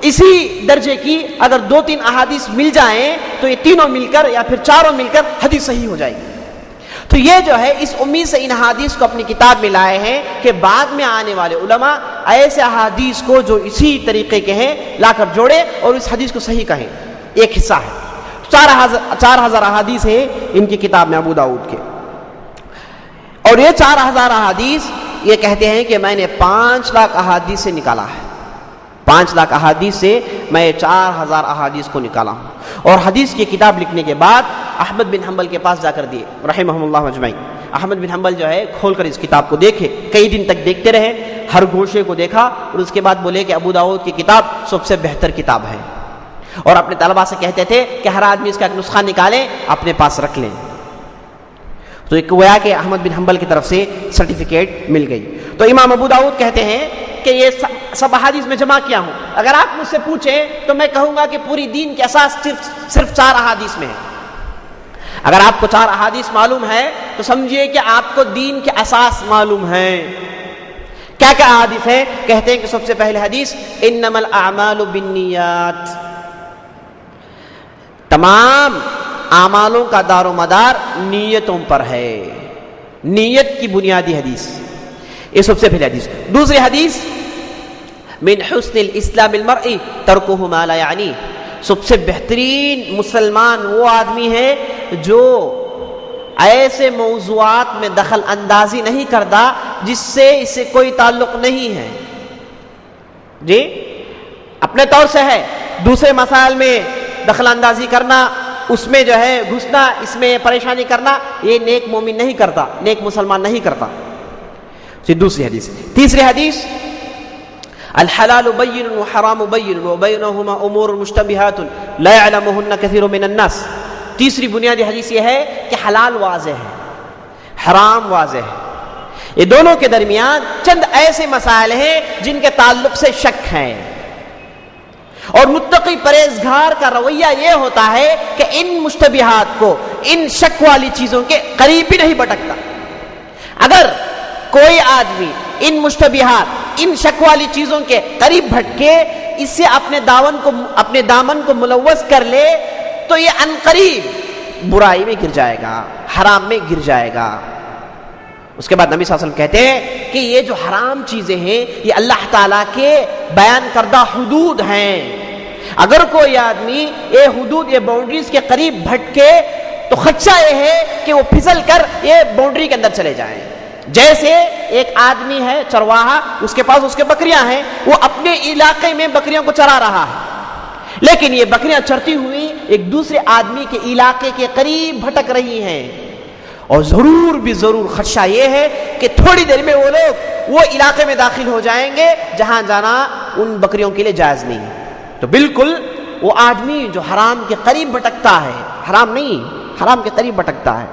اسی درجے کی اگر 2-3 احادیث مل جائیں تو یہ تینوں مل کر یا پھر چاروں مل کر حدیث صحیح ہو جائے گی۔ تو یہ جو ہے اس امید سے ان احادیث کو اپنی کتاب میں لائے ہیں کہ بعد میں آنے والے علماء ایسے احادیث کو جو اسی طریقے کے ہیں لا کر جوڑے اور اس حدیث کو صحیح کہیں۔ ایک حصہ ہے 4000 احادیث ہیں ان کی کتاب میں ابو داؤد کے، اور یہ 4000 احادیث یہ کہتے ہیں کہ میں نے 5 لاکھ احادیث سے نکالا ہے، 5 لاکھ احادیث سے میں 4000 احادیث کو نکالا ہوں۔ اور حدیث کی کتاب لکھنے کے بعد احمد بن حنبل کے پاس جا کر دیے رحمہم اللہ اجمعین۔ احمد بن حنبل جو ہے کھول کر اس کتاب کو دیکھے، کئی دن تک دیکھتے رہے، ہر گوشے کو دیکھا، اور اس کے بعد بولے کہ ابو داؤد کی کتاب سب سے بہتر کتاب ہے، اور اپنے طلباء سے کہتے تھے کہ ہر آدمی اس کا ایک نسخہ نکالیں اپنے پاس رکھ لیں۔ تو ایک گویا کہ احمد بن حنبل کی طرف سے سرٹیفکیٹ مل گئی۔ تو امام ابو داؤد کہتے ہیں کہ یہ سب احادیث میں جمع کیا ہوں، اگر آپ مجھ سے پوچھیں تو میں کہوں گا کہ پوری دین کے اساس صرف 4 احادیث میں ہے۔ اگر آپ کو 4 احادیث معلوم ہے تو سمجھیے کہ آپ کو دین کے اساس معلوم ہے۔ کیا کیا احادیث ہیں؟ کہتے ہیں کہ سب سے پہلے حدیث انما الاعمال بالنیات، تمام اعمالوں کا دار و مدار نیتوں پر ہے، نیت کی بنیادی حدیث، یہ سب سے پہلی حدیث۔ دوسری حدیث من حسن الاسلام المرء ترکہ ما لا یعنی، سب سے بہترین مسلمان وہ آدمی ہے جو ایسے موضوعات میں دخل اندازی نہیں کرتا جس سے اسے کوئی تعلق نہیں ہے. جی اپنے طور سے ہے، دوسرے مسائل میں دخل اندازی کرنا، اس میں جو ہے گھسنا، اس میں پریشانی کرنا، یہ نیک مومن نہیں کرتا، نیک مسلمان نہیں کرتا. دوسری حدیث. تیسری حدیث، الحلال بین وحرام بین وبینہما امور مشتبہات لا یعلمہن کثیر من الناس. تیسری بنیادی حدیث یہ ہے کہ حلال واضح ہے، حرام واضح ہے. یہ دونوں کے درمیان چند ایسے مسائل ہیں جن کے تعلق سے شک ہے، اور متقی پرہیزگار کا رویہ یہ ہوتا ہے کہ ان مشتبہات کو، ان شک والی چیزوں کے قریب بھی نہیں بھٹکتا. اگر کوئی آدمی ان مشتبہات، ان شک والی چیزوں کے قریب بھٹکے، اس سے اپنے دامن کو ملوث کر لے، تو یہ عنقریب برائی میں گر جائے گا، حرام میں گر جائے گا. اس کے بعد نبی صلی اللہ علیہ وسلم کہتے ہیں کہ یہ جو حرام چیزیں ہیں یہ اللہ تعالیٰ کے بیان کردہ حدود ہیں. اگر کوئی آدمی یہ حدود، یہ باؤنڈریز کے قریب بھٹکے تو خدشہ یہ ہے کہ وہ پھسل کر یہ باؤنڈری کے اندر چلے جائیں. جیسے ایک آدمی ہے چرواہا، اس کے پاس اس کے بکریاں ہیں، وہ اپنے علاقے میں بکریوں کو چرا رہا ہے، لیکن یہ بکریاں چرتی ہوئی ایک دوسرے آدمی کے علاقے کے قریب بھٹک رہی ہیں، اور ضرور بھی ضرور خدشہ یہ ہے کہ تھوڑی دیر میں وہ لوگ وہ علاقے میں داخل ہو جائیں گے جہاں جانا ان بکریوں کے لیے جائز نہیں. تو بالکل وہ آدمی جو حرام کے قریب بھٹکتا ہے، حرام نہیں، حرام کے قریب بھٹکتا ہے.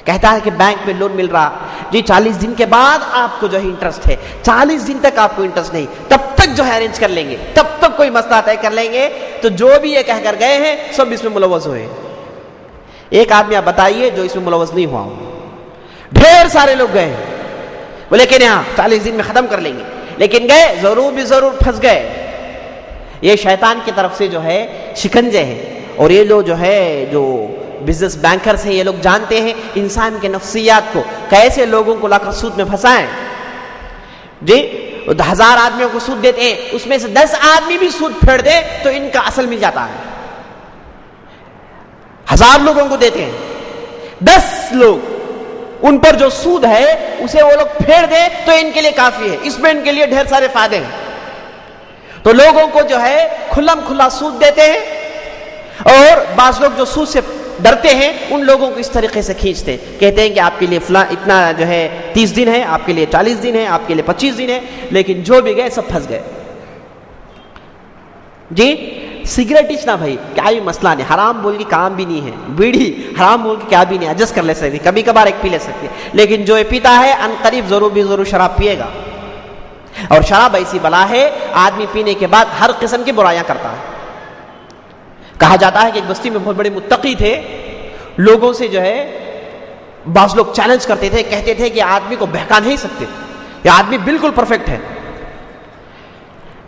کہتا ہے کہ بینک میں لون مل رہا جی، 40 دن کے بعد آپ کو جو ہے انٹرسٹ ہے، 40 دن تک آپ کو انٹرسٹ نہیں، تب تک جو ہے ارینج کر لیں گے، تب تک کوئی مسئلہ طے کر لیں گے. تو جو بھی یہ کہہ کر گئے ہیں سب اس میں ملوث ہوئے. ایک آدمی آپ بتائیے جو اس میں ملوث نہیں ہوا. ڈھیر سارے لوگ گئے بولے کہ یہاں 40 دن میں ختم کر لیں گے، لیکن گئے ضرور بھی ضرور پھنس گئے. یہ شیطان کی طرف سے جو ہے شکنجے ہیں. اور یہ لوگ جو ہے جو بزنس بینکرز ہیں، یہ لوگ جانتے ہیں انسان کے نفسیات کو، کیسے لوگوں کو لا کر سود میں پھنسائیں. جی 1000 آدمیوں کو سود دیتے ہیں، اس میں سے 10 آدمی بھی سود پھیڑ دے تو ان کا اصل مل جاتا ہے. 1000 لوگوں کو دیتے ہیں، 10 لوگ ان پر جو سود ہے اسے وہ لوگ پھیڑ دے تو ان کے لیے کافی ہے، اس میں ان کے لیے ڈھیر سارے فائدے ہیں. تو لوگوں کو جو ہے کھلم کھلا سود دیتے ہیں، اور بعض لوگ جو سود سے ڈرتے ہیں ان لوگوں کو اس طریقے سے کھینچتے ہیں، کہتے ہیں کہ آپ کے لیے فلاں اتنا جو ہے 30 دن ہے، آپ کے لیے 40 دن ہے، آپ کے لیے 25 دن ہے، لیکن جو بھی گئے سب پھنس گئے. جی سگریٹ نہ بھائی کیا بھی مسئلہ نہیں، حرام بول کے کام بھی نہیں ہے. بیڑی حرام بول کے کیا بھی نہیں، ایڈجسٹ کر لے سکتے، کبھی کبھار ایک پی لے سکتے، لیکن جو پیتا ہے ان قریب ضرور بھی ضرور شراب پیے گا. اور شراب ایسی بلا ہے آدمی پینے کے بعد ہر قسم کی برائیاں کرتا ہے. کہا جاتا ہے کہ ایک بستی میں بہت بڑے متقی تھے، لوگوں سے جو ہے بعض لوگ چیلنج کرتے تھے، کہتے تھے کہ آدمی کو بہکا نہیں سکتے، یہ آدمی بالکل پرفیکٹ ہے.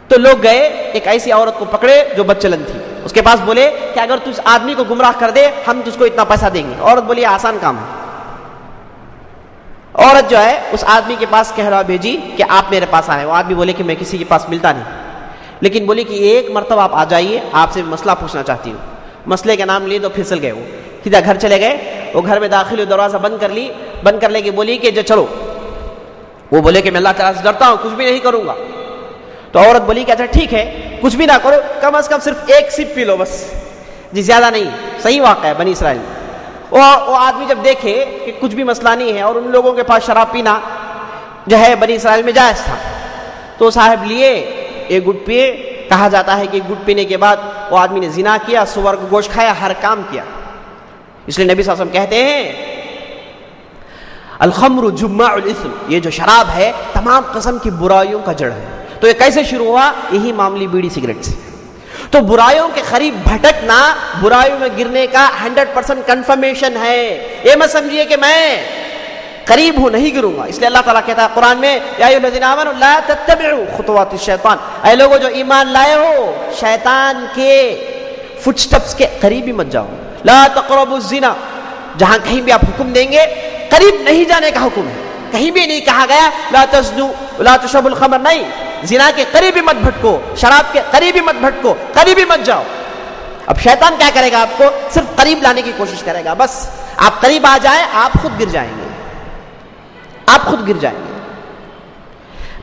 تو لوگ گئے ایک ایسی عورت کو پکڑے جو بدچلن تھی، اس کے پاس بولے کہ اگر تو اس آدمی کو گمراہ کر دے ہم تجھ کو اتنا پیسہ دیں گے. عورت بولی آسان کام ہے. عورت جو ہے اس آدمی کے پاس کہہ بھیجی کہ آپ میرے پاس آئے. وہ آدمی بولے کہ میں کسی کے پاس ملتا نہیں، لیکن بولی کہ ایک مرتبہ آپ آ جائیے، آپ سے مسئلہ پوچھنا چاہتی ہوں. مسئلے کا نام لیے تو پھسل گئے، وہ سیدھا گھر چلے گئے. وہ گھر میں داخل ہوئے، دروازہ بند کر لے کے بولی کہ جو چلو. وہ بولے کہ میں اللہ تعالیٰ سے ڈرتا ہوں، کچھ بھی نہیں کروں گا. تو عورت بولی کہ اچھا ٹھیک ہے کچھ بھی نہ کرو، کم از کم صرف ایک سپ پی لو بس، جی زیادہ نہیں. صحیح واقعہ ہے بنی اسرائیل. وہ آدمی جب دیکھے کہ کچھ بھی مسئلہ نہیں ہے اور ان لوگوں کے پاس شراب پینا جو ہے بنی اسرائیل میں جائز تھا، تو صاحب لیے ایک گٹ پیے. کہا جاتا ہے کہ گٹ پینے کے بعد وہ آدمی نے زنا کیا، سور کا گوشت کھایا، ہر کام کیا. اس لیے نبی صلی اللہ علیہ وسلم کہتے ہیں الخمر جماع الاثم، یہ جو شراب ہے تمام قسم کی برائیوں کا جڑ ہے. تو یہ کیسے شروع ہوا؟ یہی معمولی بیڑی سگریٹ سے. تو برائیوں کے قریب بھٹکنا برائیوں میں گرنے کا 100% کنفرمیشن ہے. یہ مت سمجھیے کہ میں قریب ہوں نہیں گروں گا. اس لیے اللہ تعالیٰ کہتا ہے قرآن میں یا ایھا الذین آمنوا لا تتبعوا خطوات الشیطان، اے لوگوں جو ایمان لائے ہو شیطان کے فٹ سٹیپس کے قریب ہی مت جاؤ. لا تقربوا الزنا، جہاں کہیں بھی آپ حکم دیں گے قریب نہیں جانے کا حکم ہے. کہیں بھی نہیں کہا گیا لا تزنوا لا تشربوا الخمر، نہیں. زنا کے قریب بھی مت بھٹکو، شراب کے قریب بھی مت بھٹکو، قریب بھی مت جاؤ۔ اب شیطان کیا کرے گا؟ آپ کو صرف قریب لانے کی کوشش کرے گا، بس آپ قریب آ جائیں آپ خود گر جائیں گے، آپ خود گر جائیں گے۔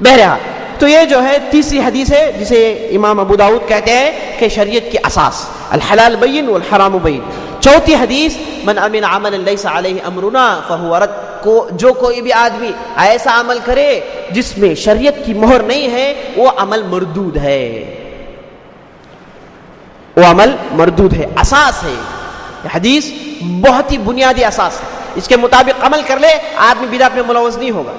بہرحال تو یہ جو ہے تیسری حدیث ہے جسے امام ابو داؤد کہتے ہیں کہ شریعت کی اساس، الحلال بین والحرام بین۔ چوتھی حدیث، من عمل عملا لیس علیہ امرنا فہو رد، جو کوئی بھی آدمی ایسا عمل کرے جس میں شریعت کی مہر نہیں ہے وہ عمل مردود ہے، وہ عمل مردود ہے۔ اساس ہے یہ حدیث، بہت ہی بنیادی اساس ہے، اس کے مطابق عمل کر لے آدمی بدعت میں ملوث نہیں ہوگا۔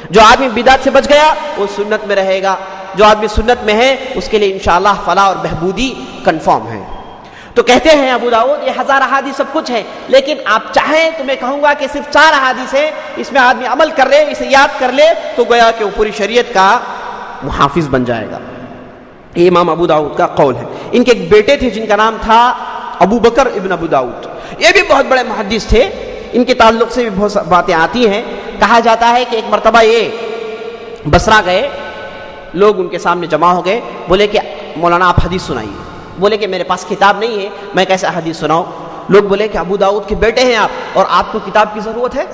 جو آدمی بدعت سے بچ گیا وہ سنت میں رہے گا، جو آدمی سنت میں ہے اس کے لیے انشاءاللہ فلاح اور بہبودی کنفرم ہے۔ تو کہتے ہیں ابو داؤد یہ 1000 احادیث سب کچھ ہے، لیکن آپ چاہیں تو میں کہوں گا کہ صرف 4 احادیث ہیں، اس میں آدمی عمل کر لے، اسے یاد کر لے تو گویا کہ وہ پوری شریعت کا محافظ بن جائے گا۔ یہ امام ابو داؤد کا قول ہے۔ ان کے ایک بیٹے تھے جن کا نام تھا ابو بکر ابن ابو داؤد، یہ بھی بہت بڑے محدث تھے، ان کے تعلق سے بھی بہت باتیں آتی ہیں۔ کہا جاتا ہے کہ ایک مرتبہ یہ بصرہ گئے، لوگ ان کے سامنے جمع ہو گئے، بولے کہ مولانا آپ حدیث سنائیے۔ بولے کہ میرے پاس کتاب نہیں ہے، میں کیسے حدیث سناؤں؟ لوگ بولے کہ ابو داؤد کے بیٹے ہیں آپ اور آپ کو کتاب کی ضرورت ہے؟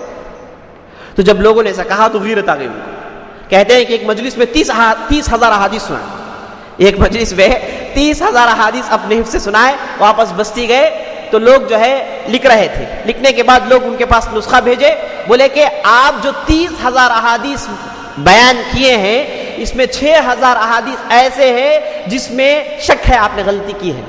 تو جب لوگوں نے ایسا کہا تو غیرت آ گئی ان کو۔ کہتے ہیں کہ ایک مجلس میں 30,000 احادیث سنائے، ایک مجلس میں 30,000 احادیث اپنے حفظ سے سنائے، واپس بستی گئے تو لوگ جو ہے لکھ رہے تھے، لکھنے کے بعد لوگ ان کے پاس نسخہ بھیجے، بولے کہ آپ جو 30,000 احادیث بیان کیے ہیں اس میں 6,000 احادیث ایسے ہیں جس میں شک ہے، آپ نے غلطی کی ہے۔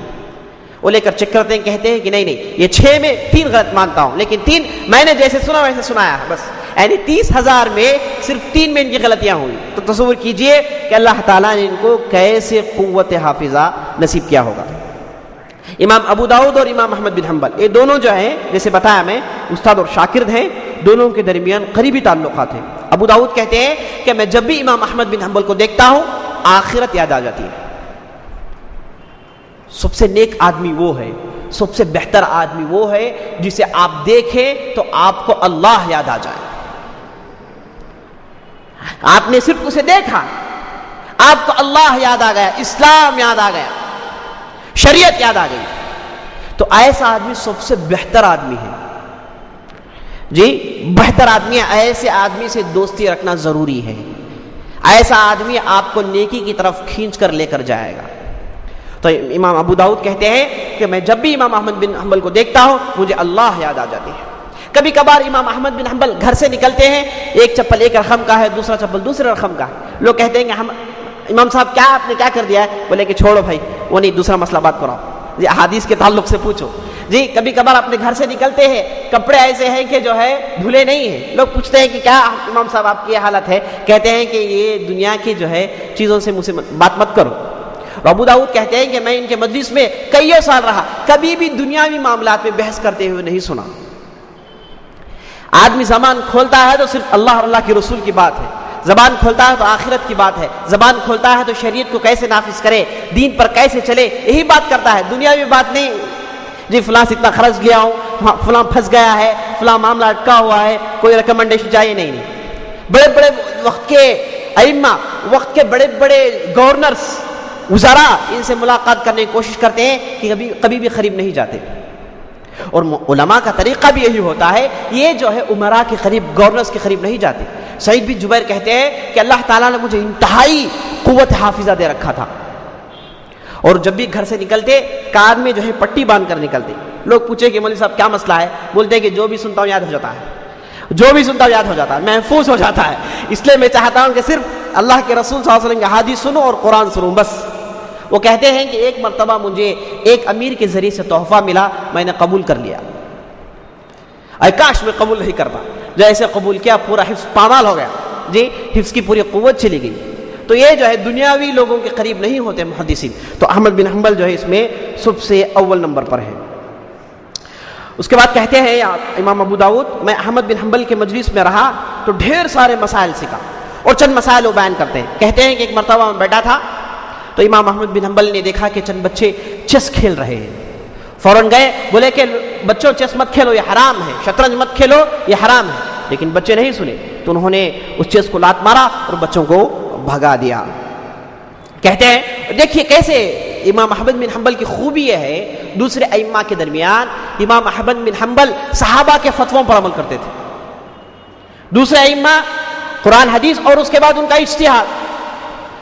وہ لے کر چیک کرتے ہیں، کہتے ہیں کہ نہیں یہ 6 میں 3 غلط مانتا ہوں، لیکن 3 میں نے جیسے سنا ویسے سنایا ہے بس، یعنی 30,000 میں صرف 3 میں ان کی غلطیاں ہوئی۔ تو تصور کیجئے کہ اللہ تعالیٰ نے ان کو کیسے قوت حافظہ نصیب کیا ہوگا۔ امام ابو داؤد اور امام احمد بن حنبل یہ دونوں جو ہیں جیسے بتایا میں استاد اور شاگرد ہیں، دونوں کے درمیان قریبی تعلقات ہیں۔ ابو داؤد کہتے ہیں کہ میں جب بھی امام احمد بن حنبل کو دیکھتا ہوں آخرت یاد آ جاتی ہے۔ سب سے نیک آدمی وہ ہے، سب سے بہتر آدمی وہ ہے جسے آپ دیکھیں تو آپ کو اللہ یاد آ جائے۔ آپ نے صرف اسے دیکھا، آپ کو اللہ یاد آ گیا، اسلام یاد آ گیا، شریعت یاد آ گئی، تو ایسا آدمی سب سے بہتر آدمی ہے۔ جی بہتر آدمی ہے، ایسے آدمی سے دوستی رکھنا ضروری ہے، ایسا آدمی آپ کو نیکی کی طرف کھینچ کر لے کر جائے گا۔ تو امام ابو داؤد کہتے ہیں کہ میں جب بھی امام احمد بن حنبل کو دیکھتا ہوں مجھے اللہ یاد آ جاتی ہے۔ کبھی کبھار امام احمد بن حنبل گھر سے نکلتے ہیں، ایک چپل ایک رقم کا ہے، دوسرا چپل دوسرے رقم کا ہے، لوگ کہتے ہیں کہ ہم امام صاحب کیا آپ نے کیا کر دیا ہے؟ بولے کہ چھوڑو بھائی، وہ نہیں، دوسرا مسئلہ بات کراؤ، یہ احادیث کے تعلق سے پوچھو۔ جی کبھی کبھار اپنے گھر سے نکلتے ہیں، کپڑے ایسے ہیں کہ جو ہے دھلے نہیں ہیں، لوگ پوچھتے ہیں کہ کیا امام صاحب آپ کی یہ حالت ہے؟ کہتے ہیں کہ یہ دنیا کی جو ہے چیزوں سے مجھ سے بات مت کرو۔ ابو داؤد کہتے ہیں کہ میں ان کے مجلس میں کئی سال رہا، کبھی بھی دنیاوی معاملات میں بحث کرتے ہوئے نہیں سنا۔ آدمی زبان کھولتا ہے تو صرف اللہ اور اللہ کے رسول کی بات ہے، زبان کھولتا ہے تو آخرت کی بات ہے، زبان کھولتا ہے تو شریعت کو کیسے نافذ کرے، دین پر کیسے چلے، یہی بات کرتا ہے، دنیاوی بات نہیں۔ جی فلاں سے اتنا خرچ گیا ہوں، فلاں پھنس گیا ہے، فلاں معاملہ اٹکا ہوا ہے، کوئی ریکمنڈیشن چاہیے نہیں۔ بڑے بڑے وقت کے ائمہ، وقت کے بڑے بڑے گورنرز، وزراء ان سے ملاقات کرنے کی کوشش کرتے ہیں کہ کبھی بھی قریب نہیں جاتے، اور علماء کا طریقہ بھی یہی ہوتا ہے، یہ جو ہے امراء کے قریب، گورنرز کے قریب نہیں جاتے۔ سعید بن جبیر کہتے ہیں کہ اللہ تعالیٰ نے مجھے انتہائی قوت حافظہ دے رکھا تھا، اور جب بھی گھر سے نکلتے کان میں جو ہے پٹی باندھ کر نکلتے۔ لوگ پوچھے کہ مولوی صاحب کیا مسئلہ ہے؟ بولتے ہیں کہ جو بھی سنتا ہوں یاد ہو جاتا ہے، جو بھی سنتا ہوں یاد ہو جاتا ہے، محفوظ ہو جاتا ہے، اس لیے میں چاہتا ہوں کہ صرف اللہ کے رسول صلی اللہ علیہ وسلم کی حدیث سنوں اور قرآن سنوں بس۔ وہ کہتے ہیں کہ ایک مرتبہ مجھے ایک امیر کے ذریعے سے تحفہ ملا، میں نے قبول کر لیا، اے کاش میں قبول نہیں کرتا، جیسے قبول کیا پورا حفظ پامال ہو گیا، جی حفظ کی پوری قوت چلی گئی۔ تو یہ جو ہے دنیاوی لوگوں کے قریب نہیں ہوتے محدثین، تو احمد بن حنبل جو ہے اس میں سب سے اول نمبر پر ہے۔ اس کے بعد کہتے ہیں امام ابو داؤد، میں احمد بن حنبل کے مجلس میں رہا تو ڈھیر سارے مسائل سیکھا، اور چند مسائل وہ بیان کرتے ہیں۔ کہتے ہیں کہ ایک مرتبہ میں بیٹھا تھا تو امام احمد بن حنبل نے دیکھا کہ چند بچے چیس کھیل رہے ہیں، فوراً گئے، بولے کہ بچوں چیس مت کھیلو، یہ حرام ہے، شطرنج مت کھیلو، یہ حرام ہے، لیکن بچے نہیں سنے، تو انہوں نے اس چیس کو لات مارا اور بچوں کو بھگا دیا۔ کہتے ہیں دیکھیے کیسے امام احمد بن حنبل کی خوبی یہ ہے دوسرے ائمہ کے درمیان، امام احمد بن حنبل صحابہ کے فتووں پر عمل کرتے تھے، دوسرے ائمہ قرآن حدیث اور اس کے بعد ان کا اجتہاد،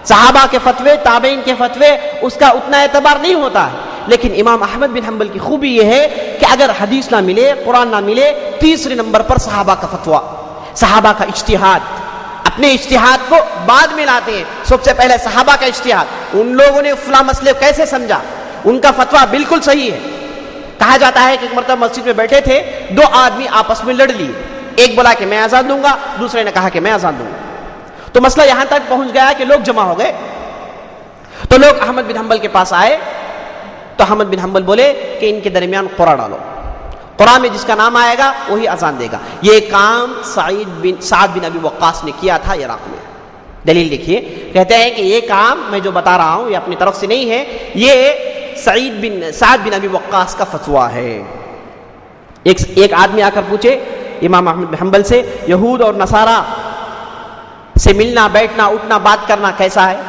صحابہ کے فتوے، تابعین کے فتوے، اس کا اتنا اعتبار نہیں ہوتا ہے، لیکن امام احمد بن حنبل کی خوبی یہ ہے کہ اگر حدیث نہ ملے، قرآن نہ ملے، تیسرے نمبر پر صحابہ کا فتویٰ، صحابہ کا اجتہاد، اپنے اجتہاد کو بعد میں لاتے ہیں، سب سے پہلے صحابہ کا اجتہاد، ان لوگوں نے فلاں مسئلے کو کیسے سمجھا، ان کا فتویٰ بالکل صحیح ہے۔ کہا جاتا ہے کہ ایک مرتبہ مسجد میں بیٹھے تھے، دو آدمی آپس میں لڑ لیے، ایک بولا کہ میں اذان دوں گا، دوسرے نے کہا کہ میں اذان دوں گا، تو مسئلہ یہاں تک پہنچ گیا کہ لوگ جمع ہو گئے، تو لوگ احمد بن حنبل کے پاس آئے، تو احمد بن حنبل بولے کہ ان کے درمیان قرعہ ڈالو، قرآن میں جس کا نام آئے گا وہی اذان دے گا۔ یہ کام سعد بن ابی وقاص نے کیا تھا عراق میں، دلیل دیکھیے، کہتے ہیں کہ یہ کام میں جو بتا رہا ہوں یہ اپنی طرف سے نہیں ہے، یہ سعد بن ابی وقاص کا فتویٰ ہے۔ ایک آدمی آ کر پوچھے امام احمد بن حنبل سے، یہود اور نصارہ سے ملنا، بیٹھنا، اٹھنا، بات کرنا کیسا ہے؟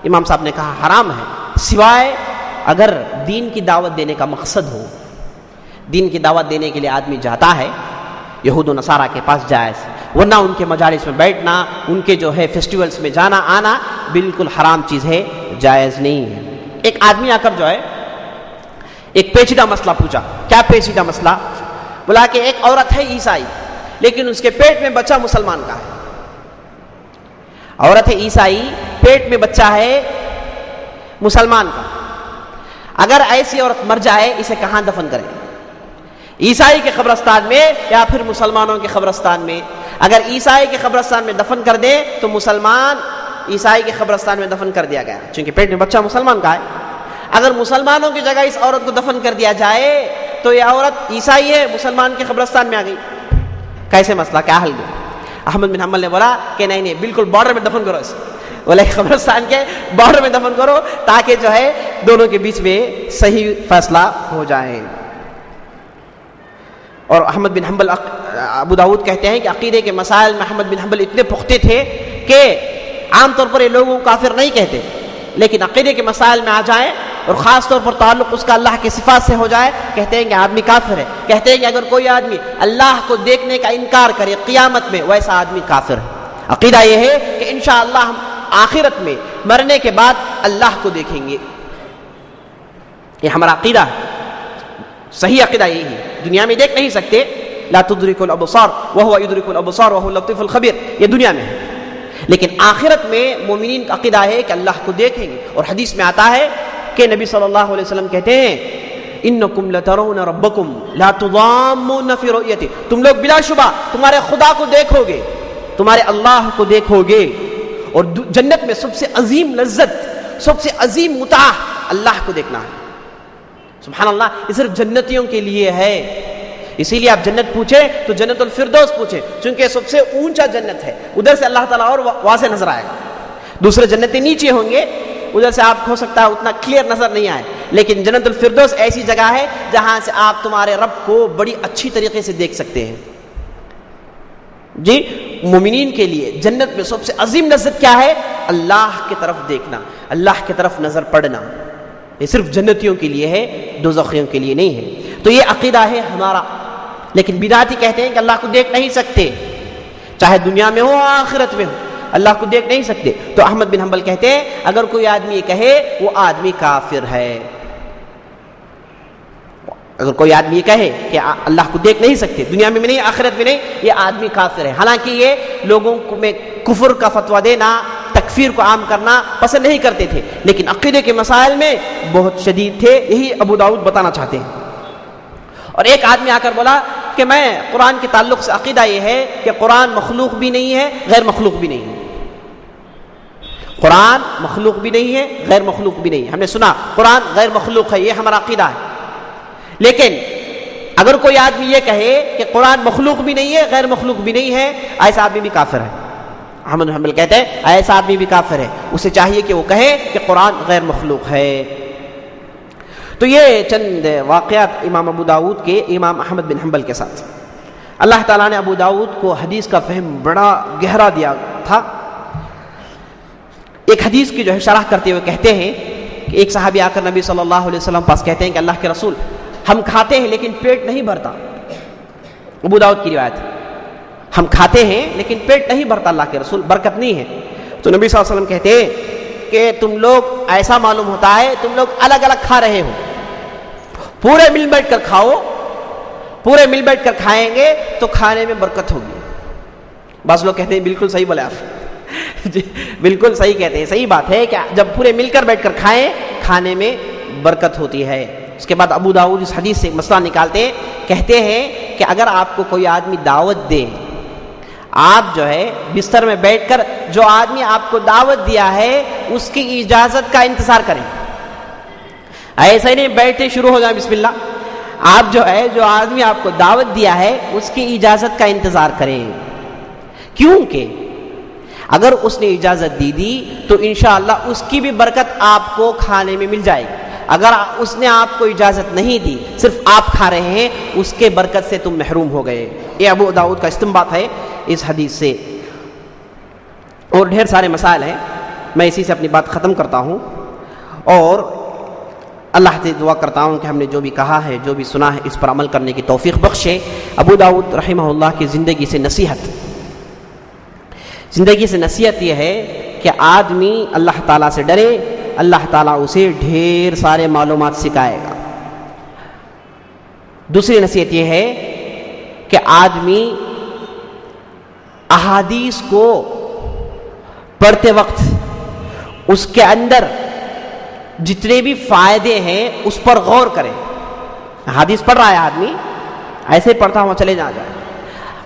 امام صاحب نے کہا حرام ہے، سوائے اگر دین کی دعوت دینے کا مقصد ہو، دین کی دعوت دینے کے لیے آدمی جاتا ہے یہود و نصارہ کے پاس جائز، ورنہ ان کے مجالس میں بیٹھنا، ان کے جو ہے فیسٹیولز میں جانا آنا بالکل حرام چیز ہے، جائز نہیں ہے۔ ایک آدمی آ کر جو ہے ایک پیچیدہ مسئلہ پوچھا۔ کیا پیچیدہ مسئلہ؟ بولا کہ ایک عورت ہے عیسائی لیکن اس کے پیٹ میں بچہ مسلمان کا ہے، عورت ہے عیسائی، پیٹ میں بچہ ہے مسلمان کا، اگر ایسی عورت مر جائے اسے کہاں دفن کریں؟ عیسائی کے قبرستان میں یا پھر مسلمانوں کے قبرستان میں؟ اگر عیسائی کے قبرستان میں دفن کر دیں تو مسلمان عیسائی کے قبرستان میں دفن کر دیا گیا چونکہ پیٹ میں بچہ مسلمان کا ہے۔ اگر مسلمانوں کی جگہ اس عورت کو دفن کر دیا جائے تو یہ عورت عیسائی ہے، مسلمان کے قبرستان میں آ گئی، کیسے مسئلہ، کیا حل دے؟ احمد بن حنبل نے بولا کہ نہیں بالکل بارڈر میں دفن کرو اسے، بولے قبرستان کے بارڈر میں دفن کرو تاکہ جو ہے دونوں کے بیچ میں صحیح فیصلہ ہو جائے۔ اور احمد بن حنبل، ابو داؤد کہتے ہیں کہ عقیدے کے مسائل میں احمد بن حنبل اتنے پختہ تھے کہ عام طور پر یہ لوگوں کو کافر نہیں کہتے، لیکن عقیدے کے مسائل میں آ جائیں اور خاص طور پر تعلق اس کا اللہ کے صفات سے ہو جائے، کہتے ہیں کہ آدمی کافر ہے۔ کہتے ہیں کہ اگر کوئی آدمی اللہ کو دیکھنے کا انکار کرے قیامت میں، ویسا آدمی کافر ہے۔ عقیدہ یہ ہے کہ انشاءاللہ ہم آخرت میں مرنے کے بعد اللہ کو دیکھیں گے، یہ ہمارا عقیدہ ہے، صحیح عقیدہ یہی ہے۔ دنیا میں دیکھ نہیں سکتے، لا تدرک الابصار وهو يدرك الابصار وهو اللطيف الخبير، یہ دنیا میں ہے، لیکن آخرت میں مومنین کا عقیدہ ہے کہ اللہ کو دیکھیں گے۔ اور حدیث میں آتا ہے کہ نبی صلی اللہ علیہ وسلم کہتے ہیں انکم لترون ربکم لا تضامون فی رؤیتہ، تم لوگ بلا شبہ تمہارے خدا کو دیکھو گے، تمہارے اللہ کو دیکھو گے، اور جنت میں سب سے عظیم لذت، سب سے عظیم متاع اللہ کو دیکھنا ہے۔ سبحان اللہ، یہ صرف جنتیوں کے لیے ہے، اسی لیے آپ جنت پوچھیں تو جنت الفردوس پوچھیں، چونکہ سب سے اونچا جنت ہے، ادھر سے اللہ تعالیٰ اور واضح نظر آئے گا۔ دوسرے جنتیں نیچے ہوں گے، ادھر سے آپ ہو سکتا ہے اتنا کلیئر نظر نہیں آئے، لیکن جنت الفردوس ایسی جگہ ہے جہاں سے آپ تمہارے رب کو بڑی اچھی طریقے سے دیکھ سکتے ہیں۔ جی، مومنین کے لیے جنت میں سب سے عظیم لذت کیا ہے؟ اللہ کی طرف دیکھنا، اللہ کی طرف نظر پڑنا، یہ صرف جنتیوں کے لیے ہے، دوزخیوں کے لیے نہیں ہے۔ تو یہ عقیدہ ہے ہمارا، لیکن بدعتی کہتے ہیں کہ اللہ کو دیکھ نہیں سکتے، چاہے دنیا میں ہو آخرت میں ہو، اللہ کو دیکھ نہیں سکتے۔ تو احمد بن حنبل کہتے ہیں اگر کوئی آدمی یہ کہے وہ آدمی کافر ہے، اگر کوئی آدمی یہ کہے کہ اللہ کو دیکھ نہیں سکتے، دنیا میں نہیں آخرت میں نہیں، یہ آدمی کافر ہے۔ حالانکہ یہ لوگوں میں کفر کا فتویٰ دینا، تکفیر کو عام کرنا پسند نہیں کرتے تھے، لیکن عقیدے کے مسائل میں بہت شدید تھے، یہی ابو داؤد بتانا چاہتے ہیں۔ اور ایک آدمی آ کر بولا کہ میں قرآن کے تعلق سے عقیدہ یہ ہے کہ قرآن مخلوق بھی نہیں ہے، غیر مخلوق بھی نہیں ہے، قرآن مخلوق بھی نہیں ہے، غیر مخلوق بھی نہیں ہے۔ ہم نے سنا قرآن غیر مخلوق ہے، یہ ہمارا عقیدہ ہے، لیکن اگر کوئی آدمی یہ کہے کہ قرآن مخلوق بھی نہیں ہے، غیر مخلوق بھی نہیں ہے، ایسا آدمی بھی کافر ہے۔ احمد بن حنبل کہتے ہیں ایسا آدمی بھی کافر ہے، اسے چاہیے کہ وہ کہے کہ قرآن غیر مخلوق ہے۔ تو یہ چند واقعات امام ابو داؤد کے امام احمد بن حنبل کے ساتھ۔ اللہ تعالیٰ نے ابو داؤد کو حدیث کا فہم بڑا گہرا دیا تھا، ایک حدیث کی جو ہے شرح کرتے ہوئے کہتے ہیں کہ ایک صحابی آ کر نبی صلی اللہ علیہ وسلم پاس کہتے ہیں کہ اللہ کے رسول، ہم کھاتے ہیں لیکن پیٹ نہیں بھرتا. ابو داؤد کی روایت ہے، ہم کھاتے ہیں لیکن پیٹ نہیں بھرتا اللہ کے رسول، برکت نہیں ہے. تو نبی صلی اللہ علیہ وسلم کہتے ہیں کہ تم لوگ ایسا معلوم ہوتا ہے تم لوگ الگ الگ کھا رہے ہو، پورے مل بیٹھ کر کھاؤ، پورے مل بیٹھ کر کھائیں گے تو کھانے میں برکت ہوگی. بعض لوگ کہتے ہیں بالکل صحیح بولے آپ جی بالکل صحیح کہتے ہیں، صحیح بات ہے کہ جب پورے مل کر بیٹھ کر کھائیں کھانے میں برکت ہوتی ہے. اس کے بعد ابو داؤد اس حدیث سے مسئلہ نکالتے ہیں، کہتے ہیں کہ اگر آپ کو کوئی آدمی دعوت دے، آپ جو ہے بستر میں بیٹھ کر جو آدمی آپ کو دعوت دیا ہے اس کی اجازت کا انتظار کریں. ایسا ہی نہیں بیٹھے شروع ہو جائیں بسم اللہ. آپ جو ہے جو آدمی آپ کو دعوت دیا ہے اس کی اجازت کا انتظار کریں، کیونکہ اگر اس نے اجازت دی تو انشاءاللہ اس کی بھی برکت آپ کو کھانے میں مل جائے گی. اگر اس نے آپ کو اجازت نہیں دی، صرف آپ کھا رہے ہیں، اس کے برکت سے تم محروم ہو گئے. یہ ابو داؤد کا استنباط ہے اس حدیث سے. اور ڈھیر سارے مسائل ہیں، میں اسی سے اپنی بات ختم کرتا ہوں اور اللہ سے دعا کرتا ہوں کہ ہم نے جو بھی کہا ہے، جو بھی سنا ہے، اس پر عمل کرنے کی توفیق بخشے. ابو داؤد رحمہ اللہ کی زندگی سے نصیحت یہ ہے کہ آدمی اللہ تعالیٰ سے ڈرے، اللہ تعالیٰ اسے ڈھیر سارے معلومات سکھائے گا. دوسری نصیحت یہ ہے کہ آدمی احادیث کو پڑھتے وقت اس کے اندر جتنے بھی فائدے ہیں اس پر غور کرے. حدیث پڑھ رہا ہے آدمی، ایسے پڑھتا ہوا چلے جائے،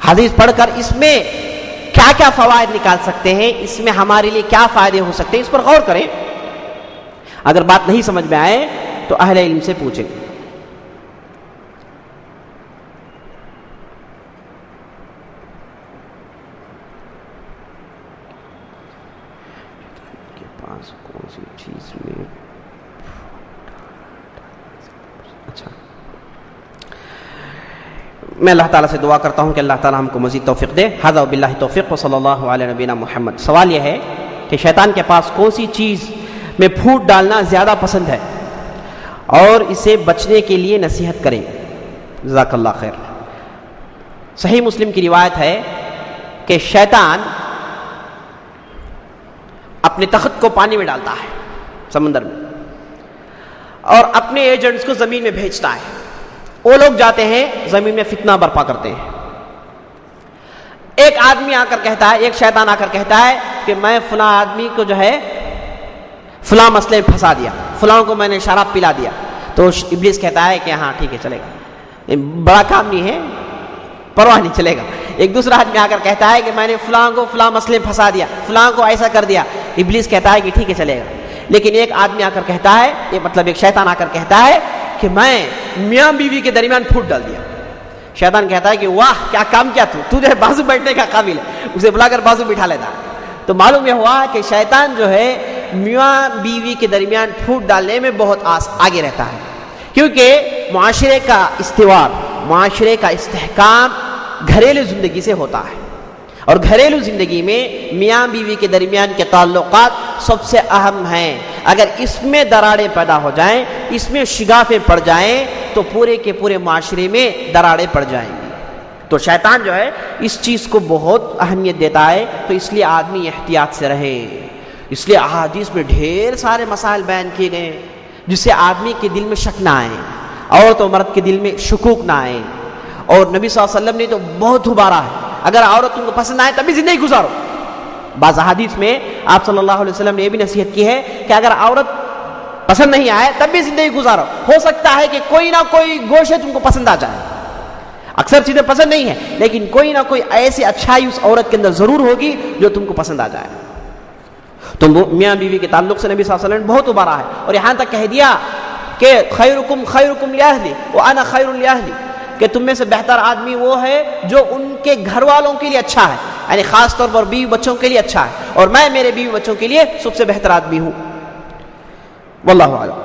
حدیث پڑھ کر اس میں کیا کیا فوائد نکال سکتے ہیں، اس میں ہمارے لیے کیا فائدے ہو سکتے ہیں، اس پر غور کریں. اگر بات نہیں سمجھ میں آئے تو اہل علم سے پوچھیں. کون سی چیز میں اچھا، میں اللہ تعالیٰ سے دعا کرتا ہوں کہ اللہ تعالیٰ ہم کو مزید توفیق دے. ھذا وباللہ توفیق وصلی اللہ علیہ نبینا محمد. سوال یہ ہے کہ شیطان کے پاس کون سی چیز میں پھوٹ ڈالنا زیادہ پسند ہے اور اسے بچنے کے لیے نصیحت کریں. جزاک اللہ خیر. صحیح مسلم کی روایت ہے کہ شیطان اپنے تخت کو پانی میں ڈالتا ہے سمندر میں اور اپنے ایجنٹس کو زمین میں بھیجتا ہے. وہ لوگ جاتے ہیں زمین میں فتنہ برپا کرتے ہیں. ایک آدمی آ کر کہتا ہے، ایک شیطان آ کر کہتا ہے کہ میں فلاں آدمی کو جو ہے فلاں مسئلے میں پھنسا دیا، فلاں کو میں نے شراب پلا دیا. تو ابلیس کہتا ہے کہ ہاں ٹھیک ہے چلے گا، بڑا کام نہیں ہے، پرواہ نہیں، چلے گا. ایک دوسرا آدمی آ کر کہتا ہے کہ میں نے فلاں کو فلاں مسئلے میں پھنسا دیا، فلاں کو ایسا کر دیا. ابلیس کہتا ہے کہ ٹھیک ہے چلے گا. لیکن ایک آدمی آ کر کہتا ہے، یہ مطلب ایک شیطان آ کر کہتا ہے کہ میں میاں بیوی کے درمیان پھوٹ ڈال دیا. شیطان کہتا ہے کہ واہ کیا کام کیا، تو جو ہے بازو بیٹھنے کا قابل ہے. اسے بلا کر بازو بٹھا لیتا. تو معلوم یہ ہوا کہ شیطان جو ہے میاں بیوی کے درمیان پھوٹ ڈالنے میں بہت آگے رہتا ہے، کیونکہ معاشرے کا استوار، معاشرے کا استحکام گھریلو زندگی سے ہوتا ہے. اور گھریلو زندگی میں میاں بیوی کے درمیان کے تعلقات سب سے اہم ہیں. اگر اس میں دراڑیں پیدا ہو جائیں، اس میں شگافیں پڑ جائیں تو پورے کے پورے معاشرے میں دراڑیں پڑ جائیں گی. تو شیطان جو ہے اس چیز کو بہت اہمیت دیتا ہے. تو اس لیے آدمی احتیاط سے رہے. اس لیے احادیث میں ڈھیر سارے مسائل بیان کیے گئے ہیں جس سے آدمی کے دل میں شک نہ آئے، عورت و مرد کے دل میں شکوک نہ آئے. اور نبی صلی اللہ علیہ وسلم نے تو بہت ابھارا ہے، اگر عورت تم کو پسند آئے تبھی زندگی گزارو. بعض احادیث میں آپ صلی اللہ علیہ وسلم نے یہ بھی نصیحت کی ہے کہ اگر عورت پسند نہیں آئے تب بھی زندگی گزارو. ہو سکتا ہے کہ کوئی نہ کوئی گوشت تم کو پسند آ جائے. اکثر چیزیں پسند نہیں ہیں لیکن کوئی نہ کوئی ایسی اچھائی اس عورت کے اندر ضرور ہوگی جو تم کو پسند آ جائے. تو میاں بیوی کے تعلق سے نبی صلی اللہ علیہ وسلم نے بہت ابھارا ہے اور یہاں تک کہہ دیا کہ خیرکم خیرکم لاہلی وانا خیر لاہلی، کہ تم میں سے بہتر آدمی وہ ہے جو ان کے گھر والوں کے لیے اچھا ہے، یعنی خاص طور پر بیوی بچوں کے لیے اچھا ہے، اور میں میرے بیوی بچوں کے لیے سب سے بہتر آدمی ہوں. واللہ اعلم.